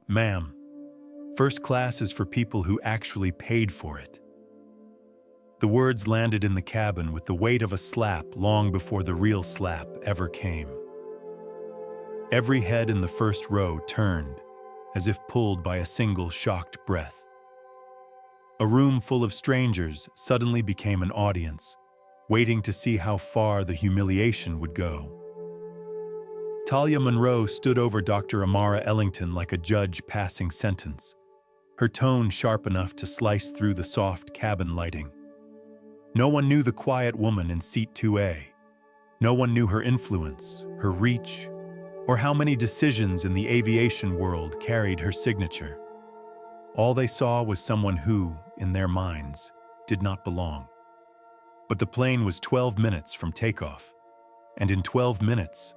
Ma'am, first class is for people who actually paid for it." The words landed in the cabin with the weight of a slap long before the real slap ever came. Every head in the first row turned, as if pulled by a single shocked breath. A room full of strangers suddenly became an audience, waiting to see how far the humiliation would go. Talia Monroe stood over Dr. Amara Ellington like a judge passing sentence, her tone sharp enough to slice through the soft cabin lighting. No one knew the quiet woman in seat 2A. No one knew her influence, her reach, or how many decisions in the aviation world carried her signature. All they saw was someone who, in their minds, did not belong. But the plane was 12 minutes from takeoff, and in 12 minutes,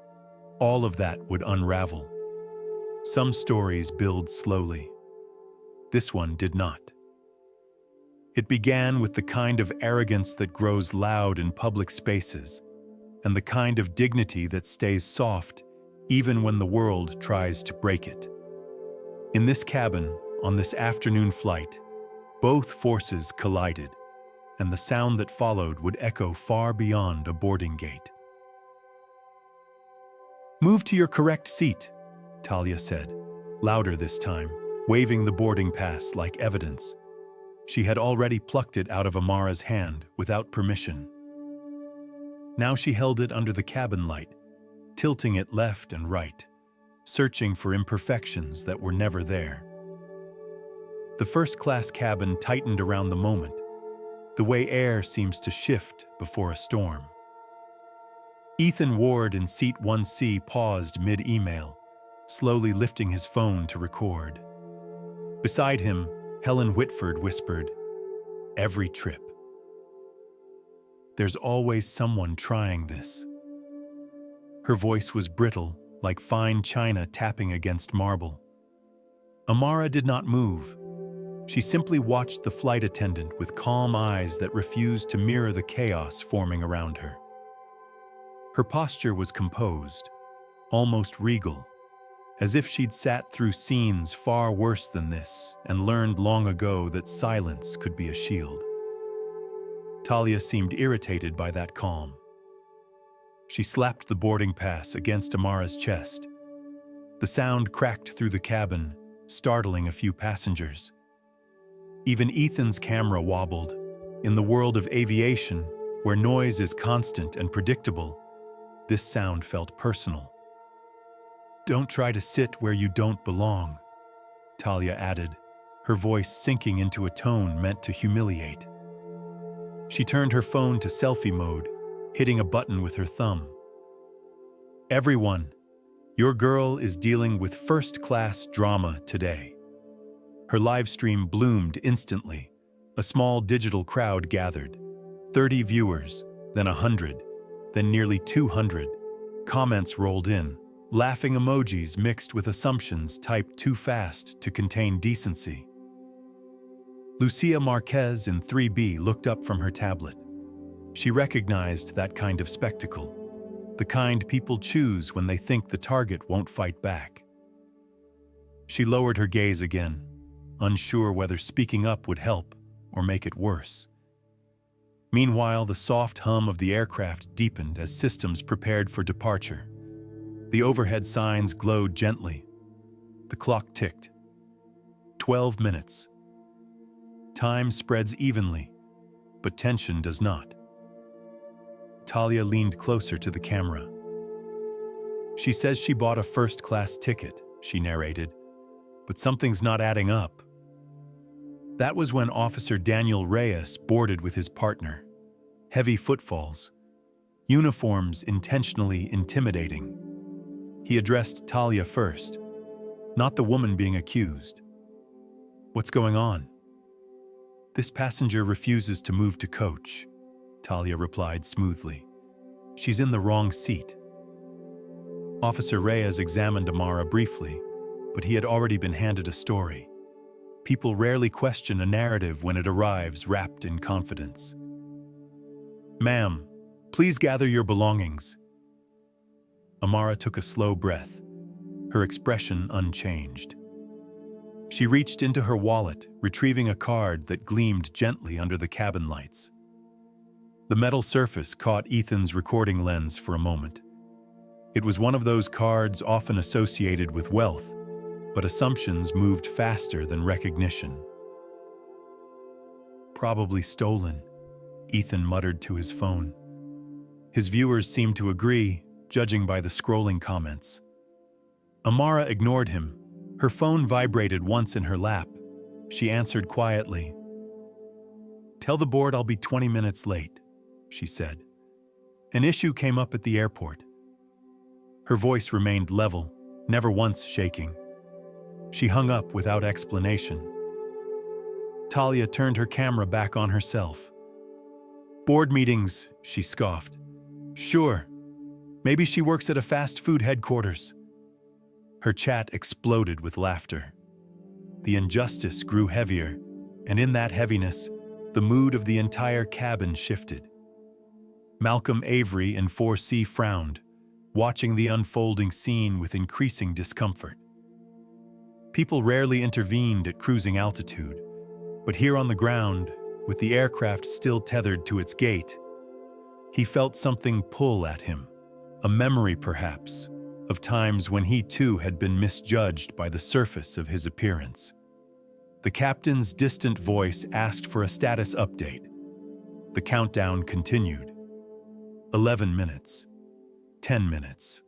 all of that would unravel. Some stories build slowly. This one did not. It began with the kind of arrogance that grows loud in public spaces, and the kind of dignity that stays soft even when the world tries to break it. In this cabin, on this afternoon flight, both forces collided, and the sound that followed would echo far beyond a boarding gate. "Move to your correct seat," Talia said, louder this time, waving the boarding pass like evidence. She had already plucked it out of Amara's hand without permission. Now she held it under the cabin light, tilting it left and right, searching for imperfections that were never there. The first-class cabin tightened around the moment, the way air seems to shift before a storm. Ethan Ward in seat 1C paused mid-email, slowly lifting his phone to record. Beside him, Helen Whitford whispered, "Every trip. There's always someone trying this." Her voice was brittle, like fine china tapping against marble. Amara did not move. She simply watched the flight attendant with calm eyes that refused to mirror the chaos forming around her. Her posture was composed, almost regal, as if she'd sat through scenes far worse than this and learned long ago that silence could be a shield. Talia seemed irritated by that calm. She slapped the boarding pass against Amara's chest. The sound cracked through the cabin, startling a few passengers. Even Ethan's camera wobbled. In the world of aviation, where noise is constant and predictable, this sound felt personal. "Don't try to sit where you don't belong," Talia added, her voice sinking into a tone meant to humiliate. She turned her phone to selfie mode, hitting a button with her thumb. "Everyone, your girl is dealing with first-class drama today." Her live stream bloomed instantly. A small digital crowd gathered. 30 viewers, then 100, then nearly 200. Comments rolled in, laughing emojis mixed with assumptions typed too fast to contain decency. Lucia Marquez in 3B looked up from her tablet. She recognized that kind of spectacle, the kind people choose when they think the target won't fight back. She lowered her gaze again, unsure whether speaking up would help or make it worse. Meanwhile, the soft hum of the aircraft deepened as systems prepared for departure. The overhead signs glowed gently. The clock ticked. 12 minutes. Time spreads evenly, but tension does not. Talia leaned closer to the camera. "She says she bought a first-class ticket," she narrated, "but something's not adding up." That was when Officer Daniel Reyes boarded with his partner. Heavy footfalls, uniforms intentionally intimidating. He addressed Talia first, not the woman being accused. "What's going on?" "This passenger refuses to move to coach," Talia replied smoothly. "She's in the wrong seat." Officer Reyes examined Amara briefly, but he had already been handed a story. People rarely question a narrative when it arrives wrapped in confidence. "Ma'am, please gather your belongings." Amara took a slow breath, her expression unchanged. She reached into her wallet, retrieving a card that gleamed gently under the cabin lights. The metal surface caught Ethan's recording lens for a moment. It was one of those cards often associated with wealth, but assumptions moved faster than recognition. "Probably stolen," Ethan muttered to his phone. His viewers seemed to agree, judging by the scrolling comments. Amara ignored him. Her phone vibrated once in her lap. She answered quietly. "Tell the board I'll be 20 minutes late," she said. "An issue came up at the airport." Her voice remained level, never once shaking. She hung up without explanation. Talia turned her camera back on herself. "Board meetings," she scoffed. "Sure. Maybe she works at a fast food headquarters." Her chat exploded with laughter. The injustice grew heavier, and in that heaviness, the mood of the entire cabin shifted. Malcolm Avery in 4C frowned, watching the unfolding scene with increasing discomfort. People rarely intervened at cruising altitude, but here on the ground, with the aircraft still tethered to its gate, he felt something pull at him, a memory perhaps, of times when he too had been misjudged by the surface of his appearance. The captain's distant voice asked for a status update. The countdown continued. 11 minutes. 10 minutes.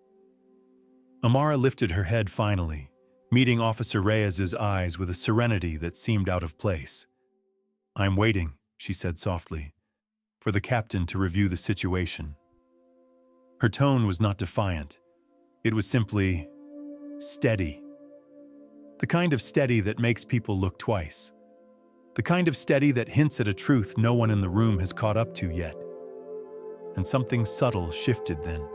Amara lifted her head finally, meeting Officer Reyes's eyes with a serenity that seemed out of place. "I'm waiting," she said softly, "for the captain to review the situation." Her tone was not defiant. It was simply steady. The kind of steady that makes people look twice. The kind of steady that hints at a truth no one in the room has caught up to yet. And something subtle shifted then.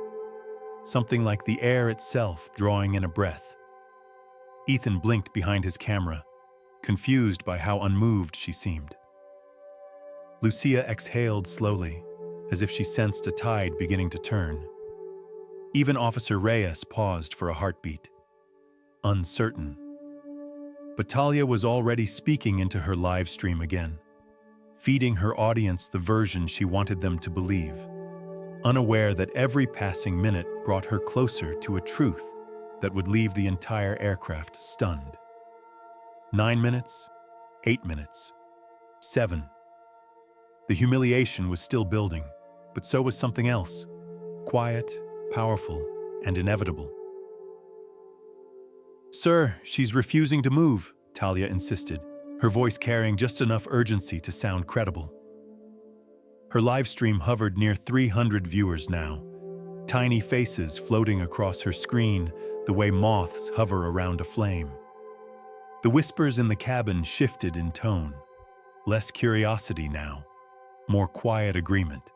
Something like the air itself drawing in a breath. Ethan blinked behind his camera, confused by how unmoved she seemed. Lucia exhaled slowly, as if she sensed a tide beginning to turn. Even Officer Reyes paused for a heartbeat, uncertain. But Talia was already speaking into her live stream again, feeding her audience the version she wanted them to believe, unaware that every passing minute brought her closer to a truth that would leave the entire aircraft stunned. 9 minutes, 8 minutes, 7. The humiliation was still building, but so was something else, quiet, powerful, and inevitable. "Sir, she's refusing to move," Talia insisted, her voice carrying just enough urgency to sound credible. Her live stream hovered near 300 viewers now, tiny faces floating across her screen the way moths hover around a flame. The whispers in the cabin shifted in tone, less curiosity now, more quiet agreement,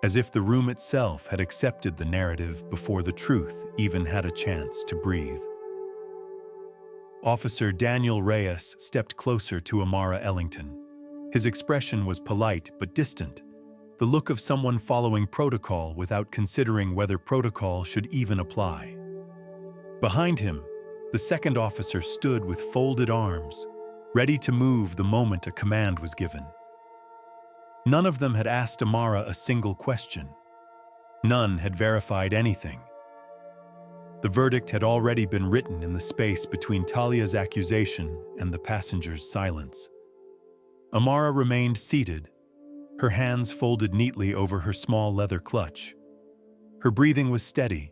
as if the room itself had accepted the narrative before the truth even had a chance to breathe. Officer Daniel Reyes stepped closer to Amara Ellington. His expression was polite but distant, the look of someone following protocol without considering whether protocol should even apply. Behind him, the second officer stood with folded arms, ready to move the moment a command was given. None of them had asked Amara a single question. None had verified anything. The verdict had already been written in the space between Talia's accusation and the passenger's silence. Amara remained seated, her hands folded neatly over her small leather clutch. Her breathing was steady,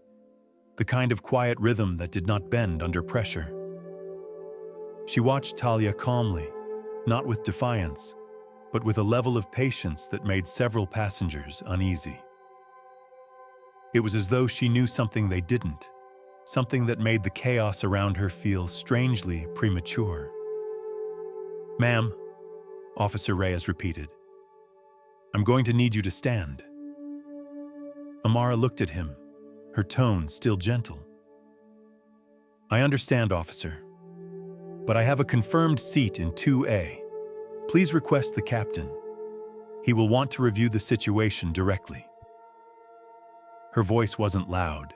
the kind of quiet rhythm that did not bend under pressure. She watched Talia calmly, not with defiance, but with a level of patience that made several passengers uneasy. It was as though she knew something they didn't, something that made the chaos around her feel strangely premature. "Ma'am," Officer Reyes repeated, "I'm going to need you to stand." Amara looked at him, her tone still gentle. "I understand, officer, but I have a confirmed seat in 2A. Please request the captain. He will want to review the situation directly." Her voice wasn't loud,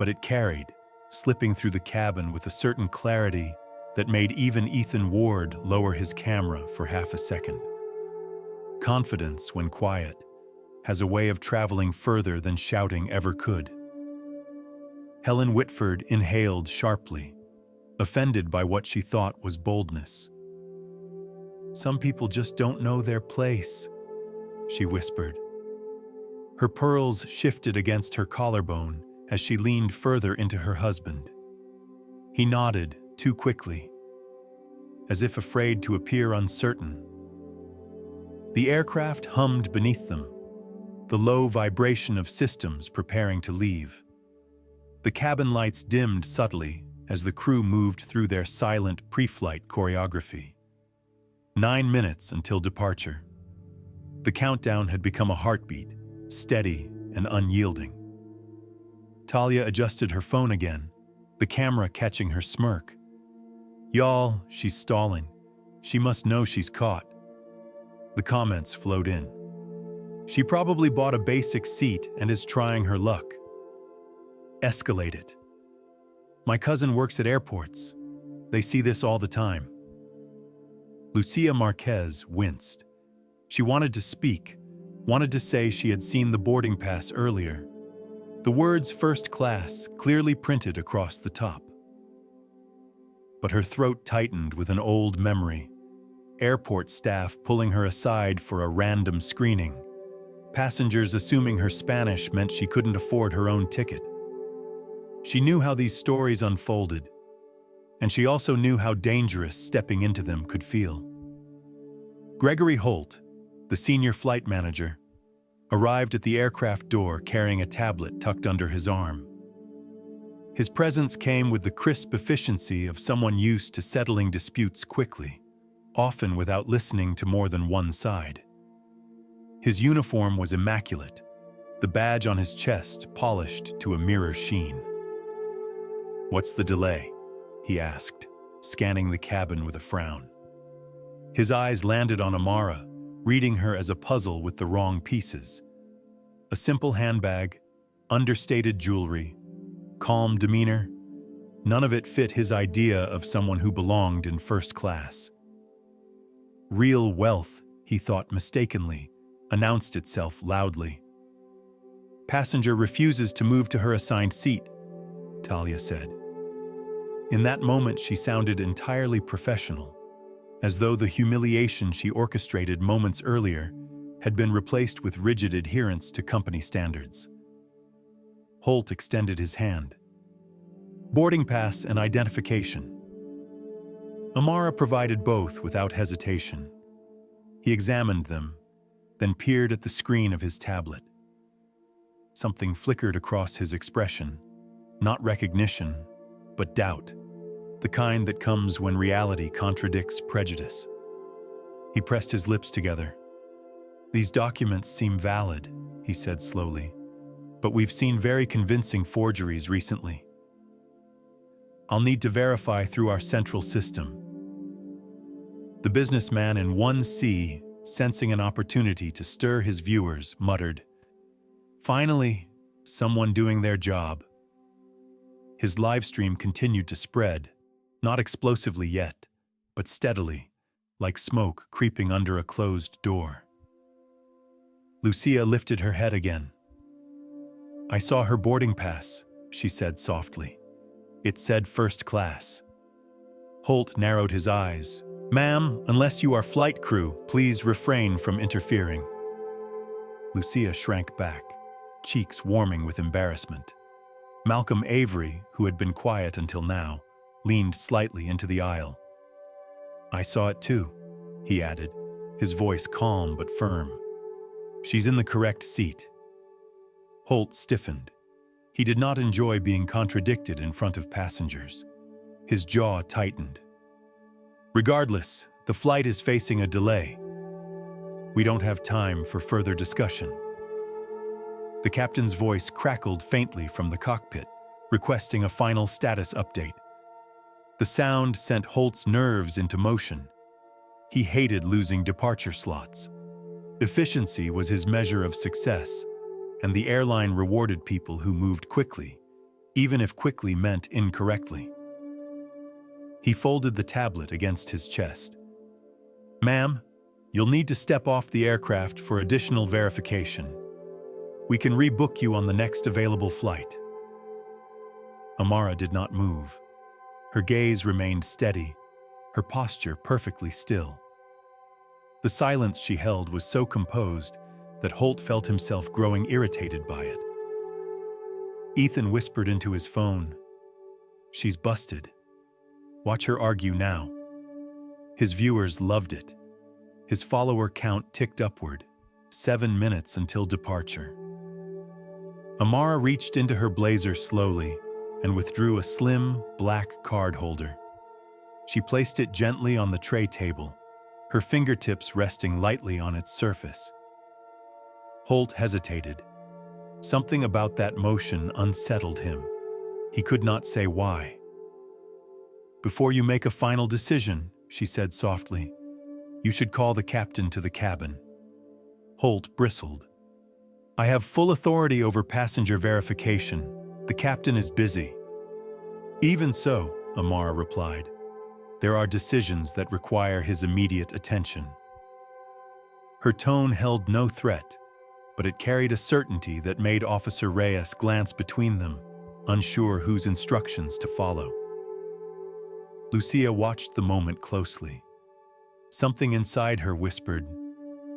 but it carried, slipping through the cabin with a certain clarity that made even Ethan Ward lower his camera for half a second. Confidence, when quiet, has a way of traveling further than shouting ever could. Helen Whitford inhaled sharply, offended by what she thought was boldness. "Some people just don't know their place," she whispered. Her pearls shifted against her collarbone as she leaned further into her husband. He nodded too quickly, as if afraid to appear uncertain. The aircraft hummed beneath them, the low vibration of systems preparing to leave. The cabin lights dimmed subtly as the crew moved through their silent pre-flight choreography. 9 minutes until departure. The countdown had become a heartbeat, steady and unyielding. Talia adjusted her phone again, the camera catching her smirk. "Y'all, she's stalling. She must know she's caught." The comments flowed in. "She probably bought a basic seat and is trying her luck." "Escalate it." "My cousin works at airports. They see this all the time." Lucia Marquez winced. She wanted to speak, wanted to say she had seen the boarding pass earlier. The words "first class" clearly printed across the top. But her throat tightened with an old memory. Airport staff pulling her aside for a random screening. Passengers assuming her Spanish meant she couldn't afford her own ticket. She knew how these stories unfolded, and she also knew how dangerous stepping into them could feel. Gregory Holt, the senior flight manager, arrived at the aircraft door carrying a tablet tucked under his arm. His presence came with the crisp efficiency of someone used to settling disputes quickly, often without listening to more than one side. His uniform was immaculate, the badge on his chest polished to a mirror sheen. "What's the delay?" he asked, scanning the cabin with a frown. His eyes landed on Amara, reading her as a puzzle with the wrong pieces. A simple handbag, understated jewelry, calm demeanor, none of it fit his idea of someone who belonged in first class. Real wealth, he thought mistakenly, announced itself loudly. "Passenger refuses to move to her assigned seat," Talia said. In that moment, she sounded entirely professional, as though the humiliation she orchestrated moments earlier had been replaced with rigid adherence to company standards. Holt extended his hand. "Boarding pass and identification." Amara provided both without hesitation. He examined them, then peered at the screen of his tablet. Something flickered across his expression, not recognition, but doubt, the kind that comes when reality contradicts prejudice. He pressed his lips together. "These documents seem valid," he said slowly, "but we've seen very convincing forgeries recently. I'll need to verify through our central system." The businessman in 1C, sensing an opportunity to stir his viewers, muttered, "Finally, someone doing their job." His livestream continued to spread, not explosively yet, but steadily, like smoke creeping under a closed door. Lucia lifted her head again. "I saw her boarding pass," she said softly. "It said first class." Holt narrowed his eyes. "Ma'am, unless you are flight crew, please refrain from interfering." Lucia shrank back, cheeks warming with embarrassment. Malcolm Avery, who had been quiet until now, leaned slightly into the aisle. "I saw it too," he added, his voice calm but firm. "She's in the correct seat." Holt stiffened. He did not enjoy being contradicted in front of passengers. His jaw tightened. "Regardless, the flight is facing a delay. We don't have time for further discussion." The captain's voice crackled faintly from the cockpit, requesting a final status update. The sound sent Holt's nerves into motion. He hated losing departure slots. Efficiency was his measure of success, and the airline rewarded people who moved quickly, even if quickly meant incorrectly. He folded the tablet against his chest. "Ma'am, you'll need to step off the aircraft for additional verification. We can rebook you on the next available flight." Amara did not move. Her gaze remained steady, her posture perfectly still. The silence she held was so composed that Holt felt himself growing irritated by it. Ethan whispered into his phone, "She's busted. Watch her argue now." His viewers loved it. His follower count ticked upward, 7 minutes until departure. Amara reached into her blazer slowly and withdrew a slim, black card holder. She placed it gently on the tray table, her fingertips resting lightly on its surface. Holt hesitated. Something about that motion unsettled him. He could not say why. "Before you make a final decision," she said softly, "you should call the captain to the cabin." Holt bristled. "I have full authority over passenger verification. The captain is busy." "Even so," Amara replied, "there are decisions that require his immediate attention." Her tone held no threat, but it carried a certainty that made Officer Reyes glance between them, unsure whose instructions to follow. Lucia watched the moment closely. Something inside her whispered,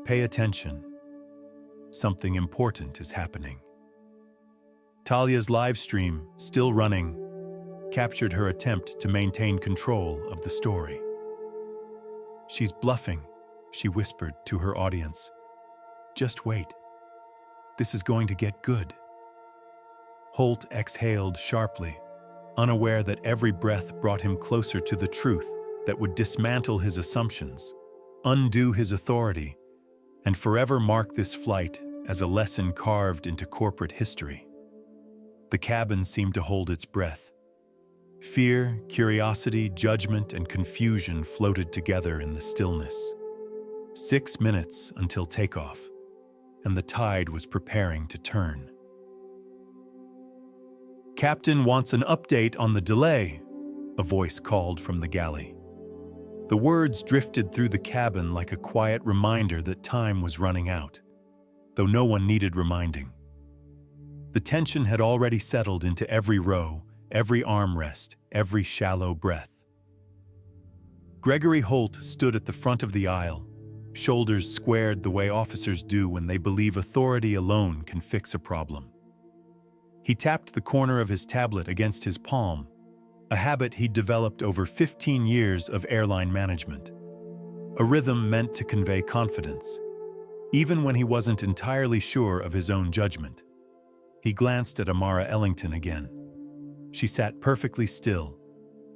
"Pay attention. Something important is happening." Talia's live stream, still running, captured her attempt to maintain control of the story. "She's bluffing," she whispered to her audience. "Just wait. This is going to get good." Holt exhaled sharply, unaware that every breath brought him closer to the truth that would dismantle his assumptions, undo his authority, and forever mark this flight as a lesson carved into corporate history. The cabin seemed to hold its breath. Fear, curiosity, judgment, and confusion floated together in the stillness. 6 minutes until takeoff, and the tide was preparing to turn. "Captain wants an update on the delay," a voice called from the galley. The words drifted through the cabin like a quiet reminder that time was running out, though no one needed reminding. The tension had already settled into every row, every armrest, every shallow breath. Gregory Holt stood at the front of the aisle, shoulders squared the way officers do when they believe authority alone can fix a problem. He tapped the corner of his tablet against his palm, a habit he'd developed over 15 years of airline management. A rhythm meant to convey confidence, even when he wasn't entirely sure of his own judgment. He glanced at Amara Ellington again. She sat perfectly still,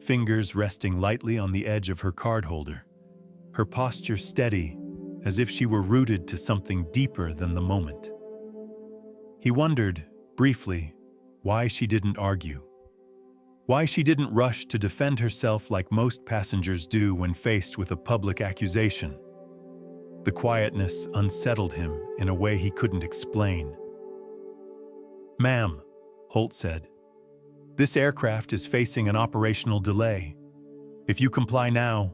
fingers resting lightly on the edge of her card holder, her posture steady, as if she were rooted to something deeper than the moment. He wondered, briefly, why she didn't argue. Why she didn't rush to defend herself like most passengers do when faced with a public accusation. The quietness unsettled him in a way he couldn't explain. "Ma'am," Holt said, "this aircraft is facing an operational delay. If you comply now,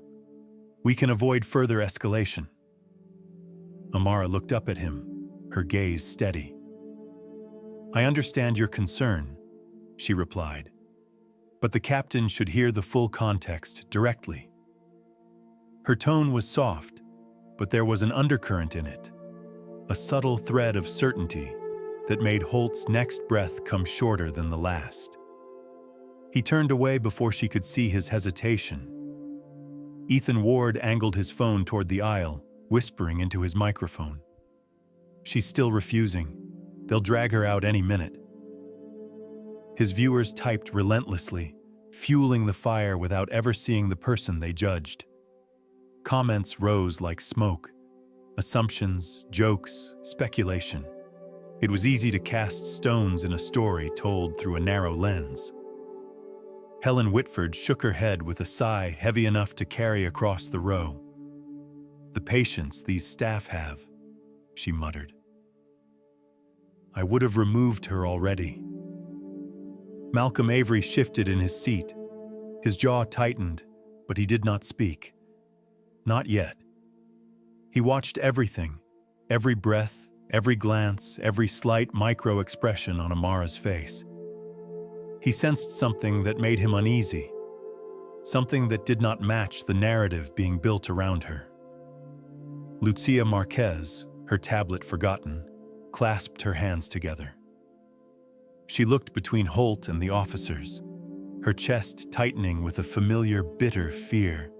we can avoid further escalation." Amara looked up at him, her gaze steady. "I understand your concern," she replied, "but the captain should hear the full context directly." Her tone was soft, but there was an undercurrent in it, a subtle thread of certainty that made Holt's next breath come shorter than the last. He turned away before she could see his hesitation. Ethan Ward angled his phone toward the aisle, whispering into his microphone. "She's still refusing. They'll drag her out any minute." His viewers typed relentlessly, fueling the fire without ever seeing the person they judged. Comments rose like smoke. Assumptions, jokes, speculation. It was easy to cast stones in a story told through a narrow lens. Helen Whitford shook her head with a sigh heavy enough to carry across the row. "The patience these staff have," she muttered. "I would have removed her already." Malcolm Avery shifted in his seat. His jaw tightened, but he did not speak. Not yet. He watched everything, every breath, every glance, every slight micro-expression on Amara's face. He sensed something that made him uneasy, something that did not match the narrative being built around her. Lucia Marquez, her tablet forgotten, clasped her hands together. She looked between Holt and the officers, her chest tightening with a familiar, bitter fear.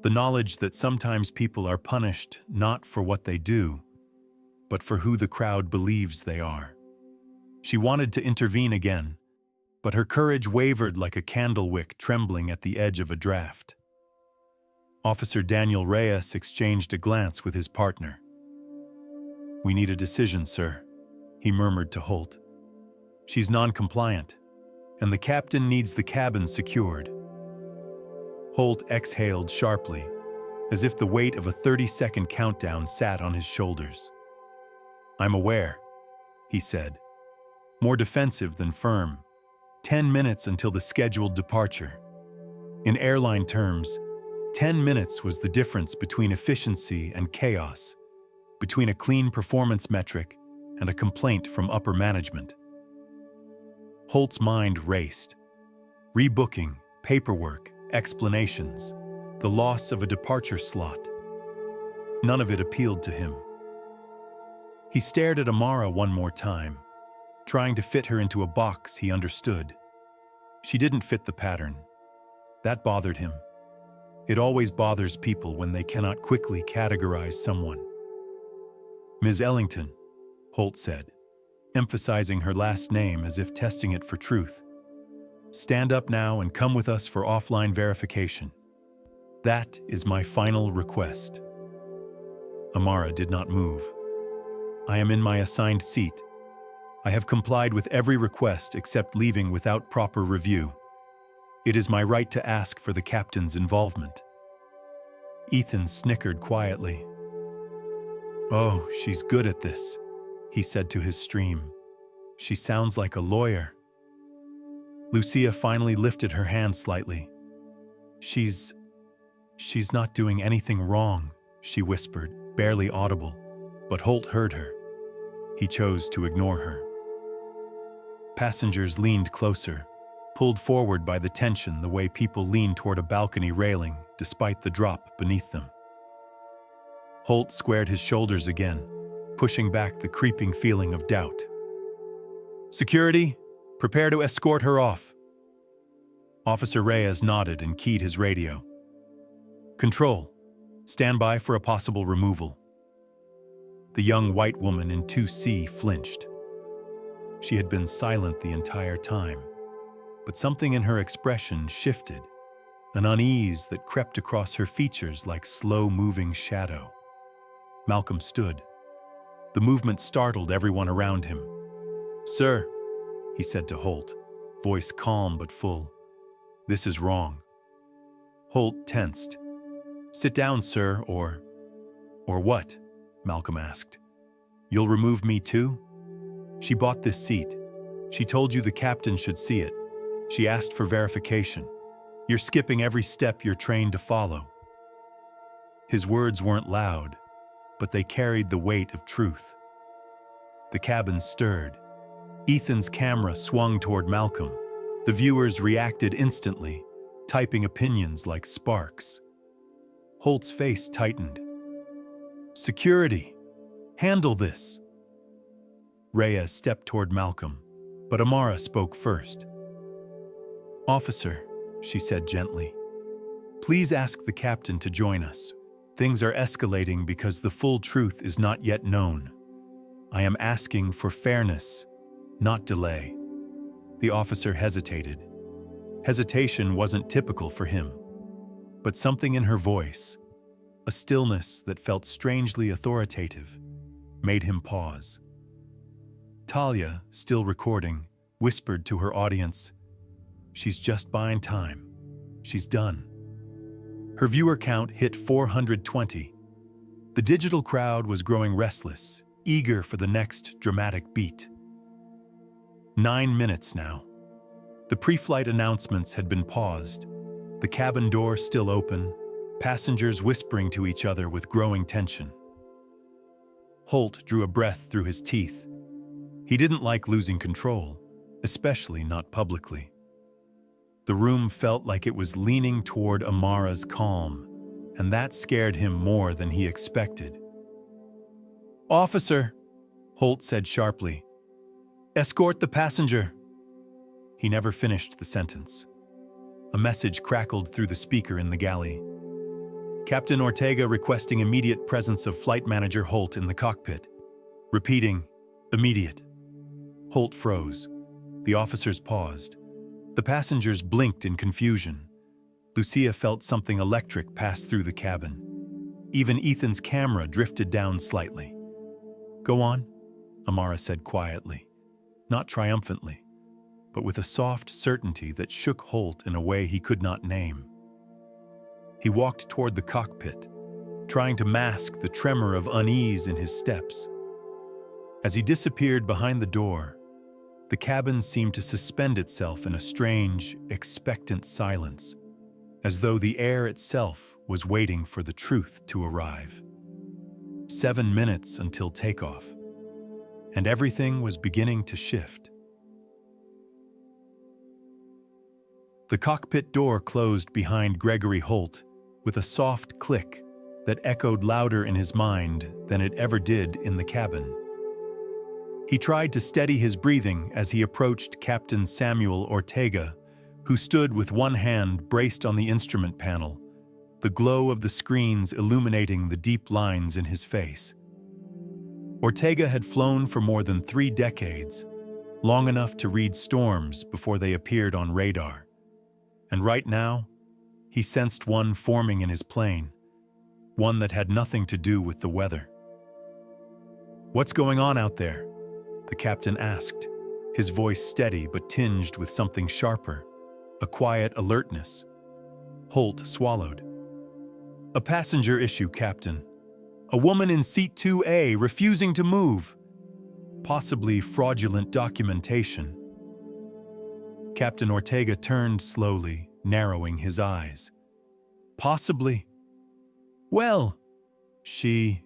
The knowledge that sometimes people are punished not for what they do, but for who the crowd believes they are. She wanted to intervene again, but her courage wavered like a candle wick trembling at the edge of a draft. Officer Daniel Reyes exchanged a glance with his partner. "We need a decision, sir," he murmured to Holt. "She's non-compliant, and the captain needs the cabin secured." Holt exhaled sharply, as if the weight of a 30-second countdown sat on his shoulders. "I'm aware," he said, more defensive than firm. 10 minutes until the scheduled departure. In airline terms, 10 minutes was the difference between efficiency and chaos, between a clean performance metric and a complaint from upper management. Holt's mind raced. Rebooking, paperwork, explanations, the loss of a departure slot. None of it appealed to him. He stared at Amara one more time, trying to fit her into a box he understood. She didn't fit the pattern. That bothered him. It always bothers people when they cannot quickly categorize someone. "Ms. Ellington," Holt said, emphasizing her last name as if testing it for truth. "Stand up now and come with us for offline verification. That is my final request." Amara did not move. "I am in my assigned seat. I have complied with every request except leaving without proper review. It is my right to ask for the captain's involvement." Ethan snickered quietly. "Oh, she's good at this," he said to his stream. "She sounds like a lawyer." Lucia finally lifted her hand slightly. She's not doing anything wrong," she whispered, barely audible, but Holt heard her. He chose to ignore her. Passengers leaned closer, pulled forward by the tension the way people lean toward a balcony railing despite the drop beneath them. Holt squared his shoulders again, pushing back the creeping feeling of doubt. "Security, prepare to escort her off." Officer Reyes nodded and keyed his radio. "Control, stand by for a possible removal." The young white woman in 2C flinched. She had been silent the entire time, but something in her expression shifted, an unease that crept across her features like slow-moving shadow. Malcolm stood. The movement startled everyone around him. "Sir," he said to Holt, voice calm but full, "this is wrong." Holt tensed. "Sit down, sir, or what?" Malcolm asked. "You'll remove me too? She bought this seat. She told you the captain should see it. She asked for verification. You're skipping every step you're trained to follow." His words weren't loud, but they carried the weight of truth. The cabin stirred. Ethan's camera swung toward Malcolm. The viewers reacted instantly, typing opinions like sparks. Holt's face tightened. "Security, handle this." Reyes stepped toward Malcolm, but Amara spoke first. "Officer," she said gently, "please ask the captain to join us. Things are escalating because the full truth is not yet known. I am asking for fairness, not delay." The officer hesitated. Hesitation wasn't typical for him, but something in her voice, a stillness that felt strangely authoritative, made him pause. Talia, still recording, whispered to her audience, "She's just buying time. She's done." Her viewer count hit 420. The digital crowd was growing restless, eager for the next dramatic beat. 9 minutes now. The pre-flight announcements had been paused. The cabin door still open, passengers whispering to each other with growing tension. Holt drew a breath through his teeth. He didn't like losing control, especially not publicly. The room felt like it was leaning toward Amara's calm, and that scared him more than he expected. "Officer," Holt said sharply, "escort the passenger." He never finished the sentence. A message crackled through the speaker in the galley. Captain Ortega requesting immediate presence of Flight Manager Holt in the cockpit. Repeating, "Immediate." Holt froze. The officers paused. The passengers blinked in confusion. Lucia felt something electric pass through the cabin. Even Ethan's camera drifted down slightly. "Go on," Amara said quietly, not triumphantly, but with a soft certainty that shook Holt in a way he could not name. He walked toward the cockpit, trying to mask the tremor of unease in his steps. As he disappeared behind the door, the cabin seemed to suspend itself in a strange, expectant silence, as though the air itself was waiting for the truth to arrive. 7 minutes until takeoff, and everything was beginning to shift. The cockpit door closed behind Gregory Holt with a soft click that echoed louder in his mind than it ever did in the cabin. He tried to steady his breathing as he approached Captain Samuel Ortega, who stood with one hand braced on the instrument panel, the glow of the screens illuminating the deep lines in his face. Ortega had flown for more than 3 decades, long enough to read storms before they appeared on radar. And right now, he sensed one forming in his plane, one that had nothing to do with the weather. "What's going on out there?" the captain asked, his voice steady but tinged with something sharper, a quiet alertness. Holt swallowed. "A passenger issue, Captain. A woman in seat 2A refusing to move. Possibly fraudulent documentation." Captain Ortega turned slowly, narrowing his eyes. "Possibly. Well, she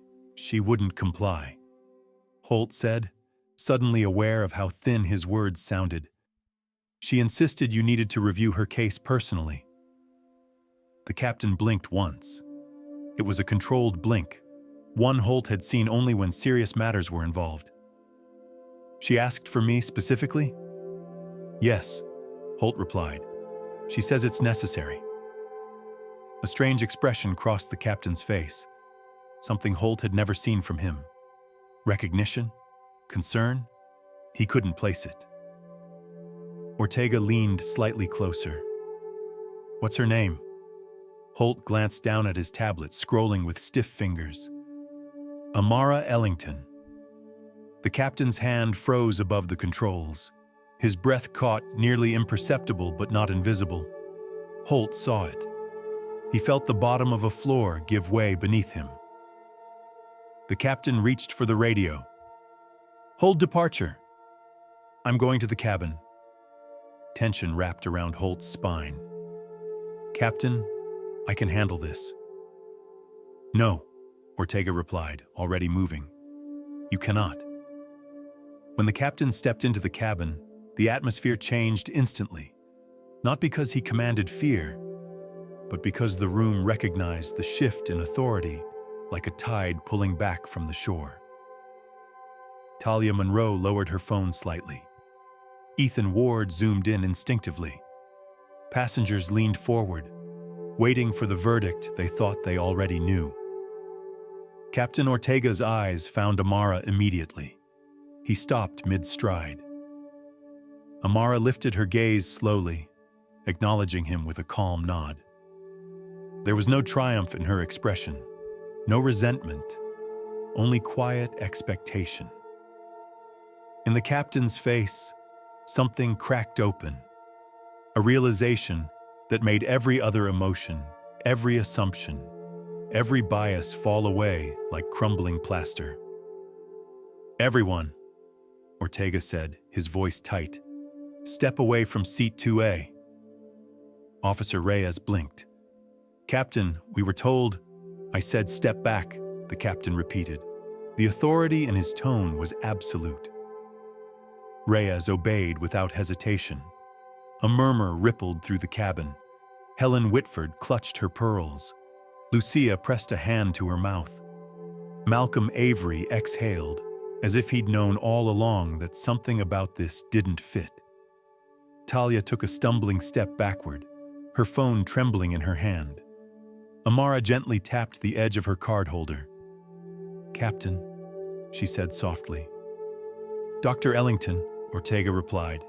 wouldn't comply," Holt said, suddenly aware of how thin his words sounded. "She insisted you needed to review her case personally." The captain blinked once. It was a controlled blink, one Holt had seen only when serious matters were involved. "She asked for me specifically?" "Yes," Holt replied. "She says it's necessary." A strange expression crossed the captain's face, something Holt had never seen from him. Recognition? Concern? He couldn't place it. Ortega leaned slightly closer. "What's her name?" Holt glanced down at his tablet, scrolling with stiff fingers. "Amara Ellington." The captain's hand froze above the controls. His breath caught, nearly imperceptible but not invisible. Holt saw it. He felt the bottom of a floor give way beneath him. The captain reached for the radio. "Hold departure. I'm going to the cabin." Tension wrapped around Holt's spine. "Captain, I can handle this." "No," Ortega replied, already moving. "You cannot." When the captain stepped into the cabin, the atmosphere changed instantly, not because he commanded fear, but because the room recognized the shift in authority like a tide pulling back from the shore. Talia Monroe lowered her phone slightly. Ethan Ward zoomed in instinctively. Passengers leaned forward, waiting for the verdict they thought they already knew. Captain Ortega's eyes found Amara immediately. He stopped mid-stride. Amara lifted her gaze slowly, acknowledging him with a calm nod. There was no triumph in her expression, no resentment, only quiet expectation. In the captain's face, something cracked open, a realization that made every other emotion, every assumption, every bias fall away like crumbling plaster. "Everyone," Ortega said, his voice tight, "step away from seat 2A." Officer Reyes blinked. "Captain, we were told—" "I said step back," the captain repeated. The authority in his tone was absolute. Reyes obeyed without hesitation. A murmur rippled through the cabin. Helen Whitford clutched her pearls. Lucia pressed a hand to her mouth. Malcolm Avery exhaled, as if he'd known all along that something about this didn't fit. Talia took a stumbling step backward, her phone trembling in her hand. Amara gently tapped the edge of her card holder. "Captain," she said softly. "Dr. Ellington," Ortega replied,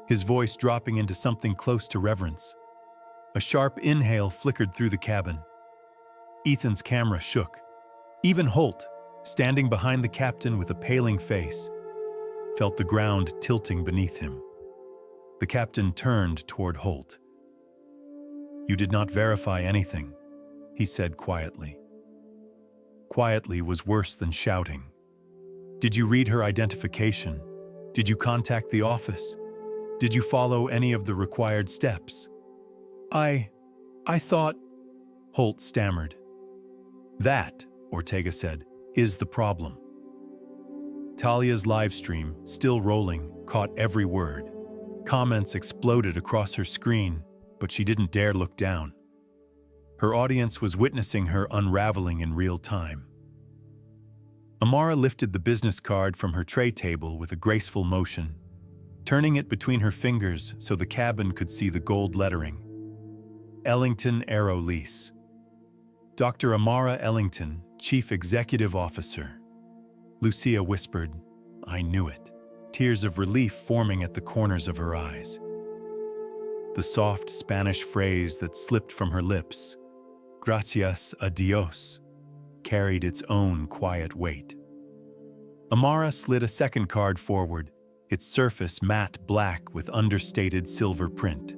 his voice dropping into something close to reverence. A sharp inhale flickered through the cabin. Ethan's camera shook. Even Holt, standing behind the captain with a paling face, felt the ground tilting beneath him. The captain turned toward Holt. "You did not verify anything," he said quietly. Quietly was worse than shouting. "Did you read her identification? Did you contact the office? Did you follow any of the required steps?" I thought," Holt stammered. "That," Ortega said, "is the problem." Talia's live stream, still rolling, caught every word. Comments exploded across her screen, but she didn't dare look down. Her audience was witnessing her unraveling in real time. Amara lifted the business card from her tray table with a graceful motion, turning it between her fingers so the cabin could see the gold lettering. Ellington AeroLease. Dr. Amara Ellington, Chief Executive Officer. Lucia whispered, "I knew it," tears of relief forming at the corners of her eyes. The soft Spanish phrase that slipped from her lips, "Gracias a Dios," carried its own quiet weight. Amara slid a second card forward, its surface matte black with understated silver print.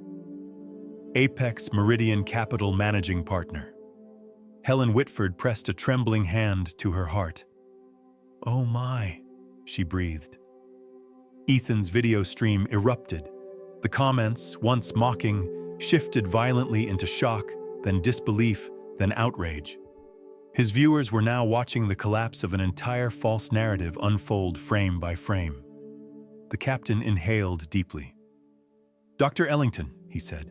Apex Meridian Capital Managing Partner. Helen Whitford pressed a trembling hand to her heart. "Oh my," she breathed. Ethan's video stream erupted. The comments, once mocking, shifted violently into shock, then disbelief, then outrage. His viewers were now watching the collapse of an entire false narrative unfold frame by frame. The captain inhaled deeply. "Dr. Ellington," he said,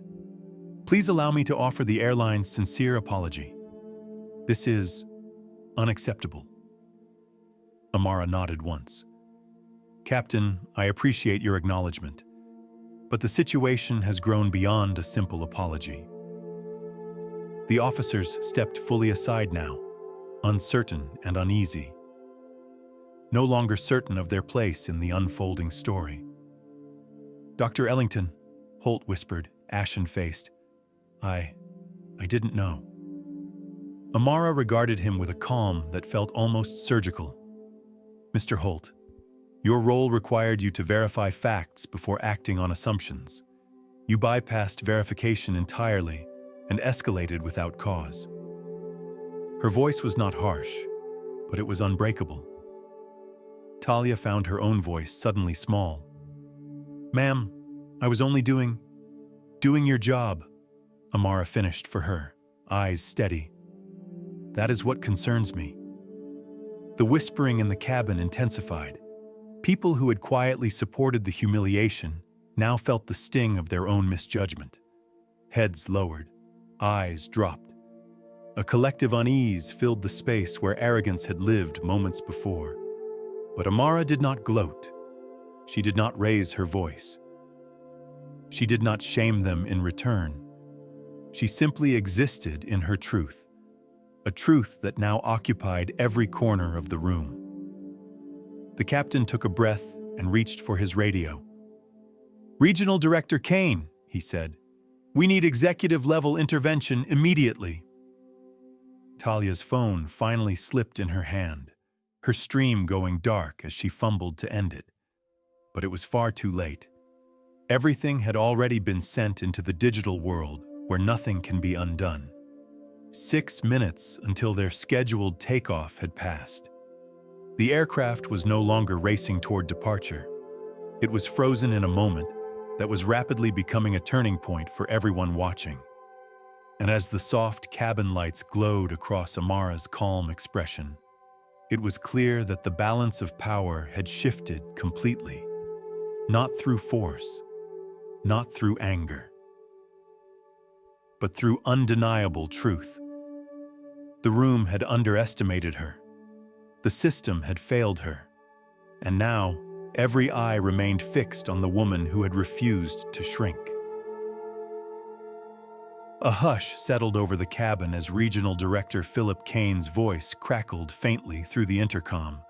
"please allow me to offer the airline's sincere apology. This is unacceptable." Amara nodded once. "Captain, I appreciate your acknowledgement, but the situation has grown beyond a simple apology." The officers stepped fully aside now, uncertain and uneasy, no longer certain of their place in the unfolding story. "Dr. Ellington," Holt whispered, ashen-faced, I didn't know." Amara regarded him with a calm that felt almost surgical. "Mr. Holt, your role required you to verify facts before acting on assumptions. You bypassed verification entirely and escalated without cause." Her voice was not harsh, but it was unbreakable. Talia found her own voice suddenly small. "Ma'am, I was only doing your job," Amara finished for her, eyes steady. "That is what concerns me." The whispering in the cabin intensified. People who had quietly supported the humiliation now felt the sting of their own misjudgment. Heads lowered, eyes dropped. A collective unease filled the space where arrogance had lived moments before. But Amara did not gloat. She did not raise her voice. She did not shame them in return. She simply existed in her truth, a truth that now occupied every corner of the room. The captain took a breath and reached for his radio. "Regional Director Kane," he said, "we need executive-level intervention immediately." Talia's phone finally slipped in her hand, her stream going dark as she fumbled to end it. But it was far too late. Everything had already been sent into the digital world where nothing can be undone. 6 minutes until their scheduled takeoff had passed. The aircraft was no longer racing toward departure. It was frozen in a moment that was rapidly becoming a turning point for everyone watching. And as the soft cabin lights glowed across Amara's calm expression, it was clear that the balance of power had shifted completely. Not through force, not through anger, but through undeniable truth. The room had underestimated her. The system had failed her. And now, every eye remained fixed on the woman who had refused to shrink. A hush settled over the cabin as Regional Director Philip Kane's voice crackled faintly through the intercom,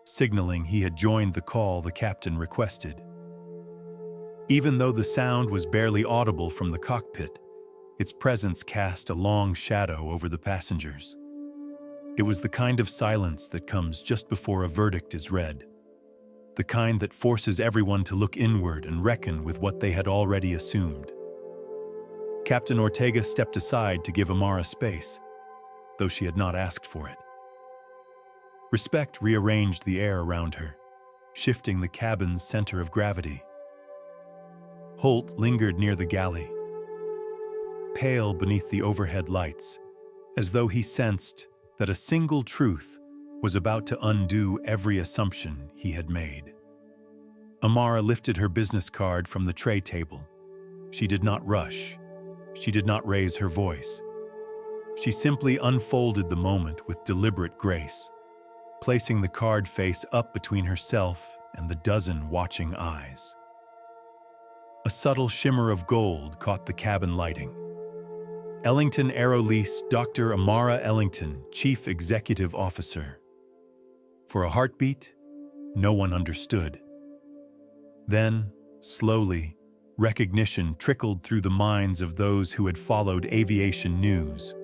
signaling he had joined the call the captain requested. Even though the sound was barely audible from the cockpit, its presence cast a long shadow over the passengers. It was the kind of silence that comes just before a verdict is read, the kind that forces everyone to look inward and reckon with what they had already assumed. Captain Ortega stepped aside to give Amara space, though she had not asked for it. Respect rearranged the air around her, shifting the cabin's center of gravity. Holt lingered near the galley, pale beneath the overhead lights, as though he sensed that a single truth was about to undo every assumption he had made. Amara lifted her business card from the tray table. She did not rush. She did not raise her voice. She simply unfolded the moment with deliberate grace, placing the card face up between herself and the dozen watching eyes. A subtle shimmer of gold caught the cabin lighting. Ellington AeroLease, Dr. Amara Ellington, Chief Executive Officer. For a heartbeat, no one understood. Then, slowly, recognition trickled through the minds of those who had followed aviation news,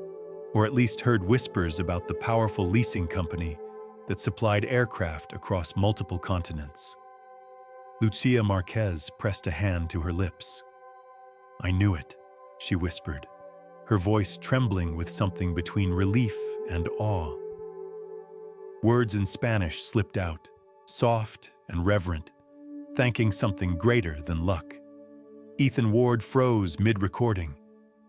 or at least heard whispers about the powerful leasing company that supplied aircraft across multiple continents. Lucia Marquez pressed a hand to her lips. "I knew it," she whispered, her voice trembling with something between relief and awe. Words in Spanish slipped out, soft and reverent, thanking something greater than luck. Ethan Ward froze mid-recording,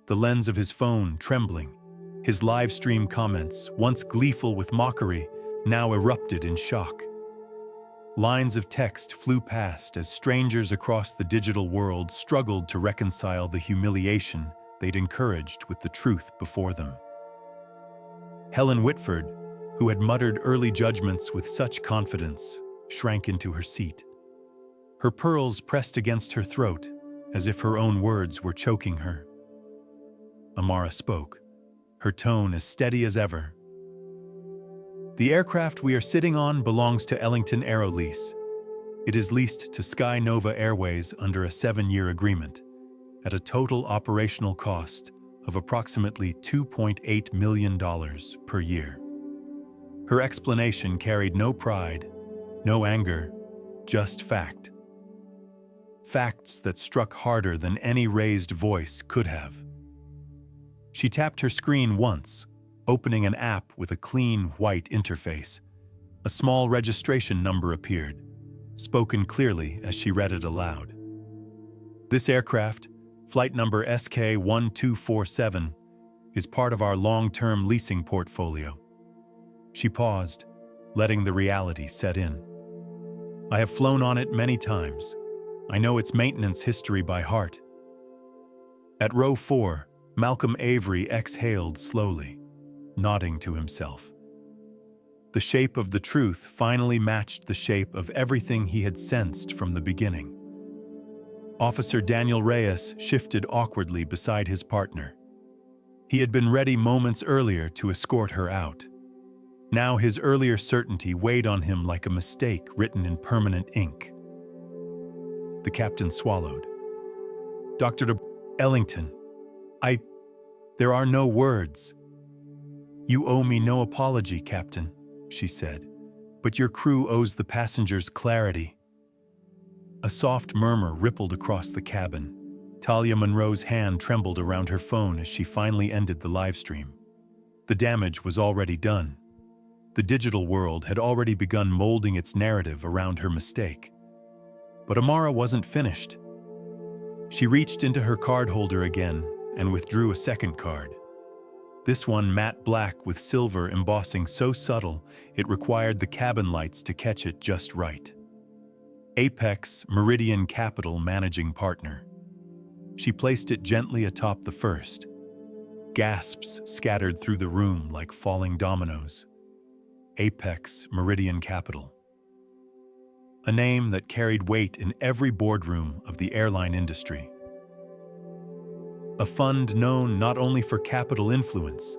the lens of his phone trembling. His live stream comments, once gleeful with mockery, now erupted in shock. Lines of text flew past as strangers across the digital world struggled to reconcile the humiliation they'd encouraged with the truth before them. Helen Whitford, who had muttered early judgments with such confidence, shrank into her seat. Her pearls pressed against her throat, as if her own words were choking her. Amara spoke, her tone as steady as ever. "The aircraft we are sitting on belongs to Ellington AeroLease. It is leased to Sky Nova Airways under a 7-year agreement, at a total operational cost of approximately $2.8 million per year." Her explanation carried no pride, no anger, just fact. Facts that struck harder than any raised voice could have. She tapped her screen once, opening an app with a clean, white interface. A small registration number appeared, spoken clearly as she read it aloud. "This aircraft, flight number SK1247, is part of our long-term leasing portfolio." She paused, letting the reality set in. "I have flown on it many times. I know its maintenance history by heart." At row 4, Malcolm Avery exhaled slowly, nodding to himself. The shape of the truth finally matched the shape of everything he had sensed from the beginning. Officer Daniel Reyes shifted awkwardly beside his partner. He had been ready moments earlier to escort her out. Now his earlier certainty weighed on him like a mistake written in permanent ink. The captain swallowed. "Dr. Ellington, there are no words." "You owe me no apology, Captain," she said, "but your crew owes the passengers clarity." A soft murmur rippled across the cabin. Talia Monroe's hand trembled around her phone as she finally ended the live stream. The damage was already done. The digital world had already begun molding its narrative around her mistake. But Amara wasn't finished. She reached into her card holder again and withdrew a second card. This one matte black with silver embossing so subtle it required the cabin lights to catch it just right. Apex Meridian Capital Managing Partner. She placed it gently atop the first. Gasps scattered through the room like falling dominoes. Apex Meridian Capital. A name that carried weight in every boardroom of the airline industry. A fund known not only for capital influence,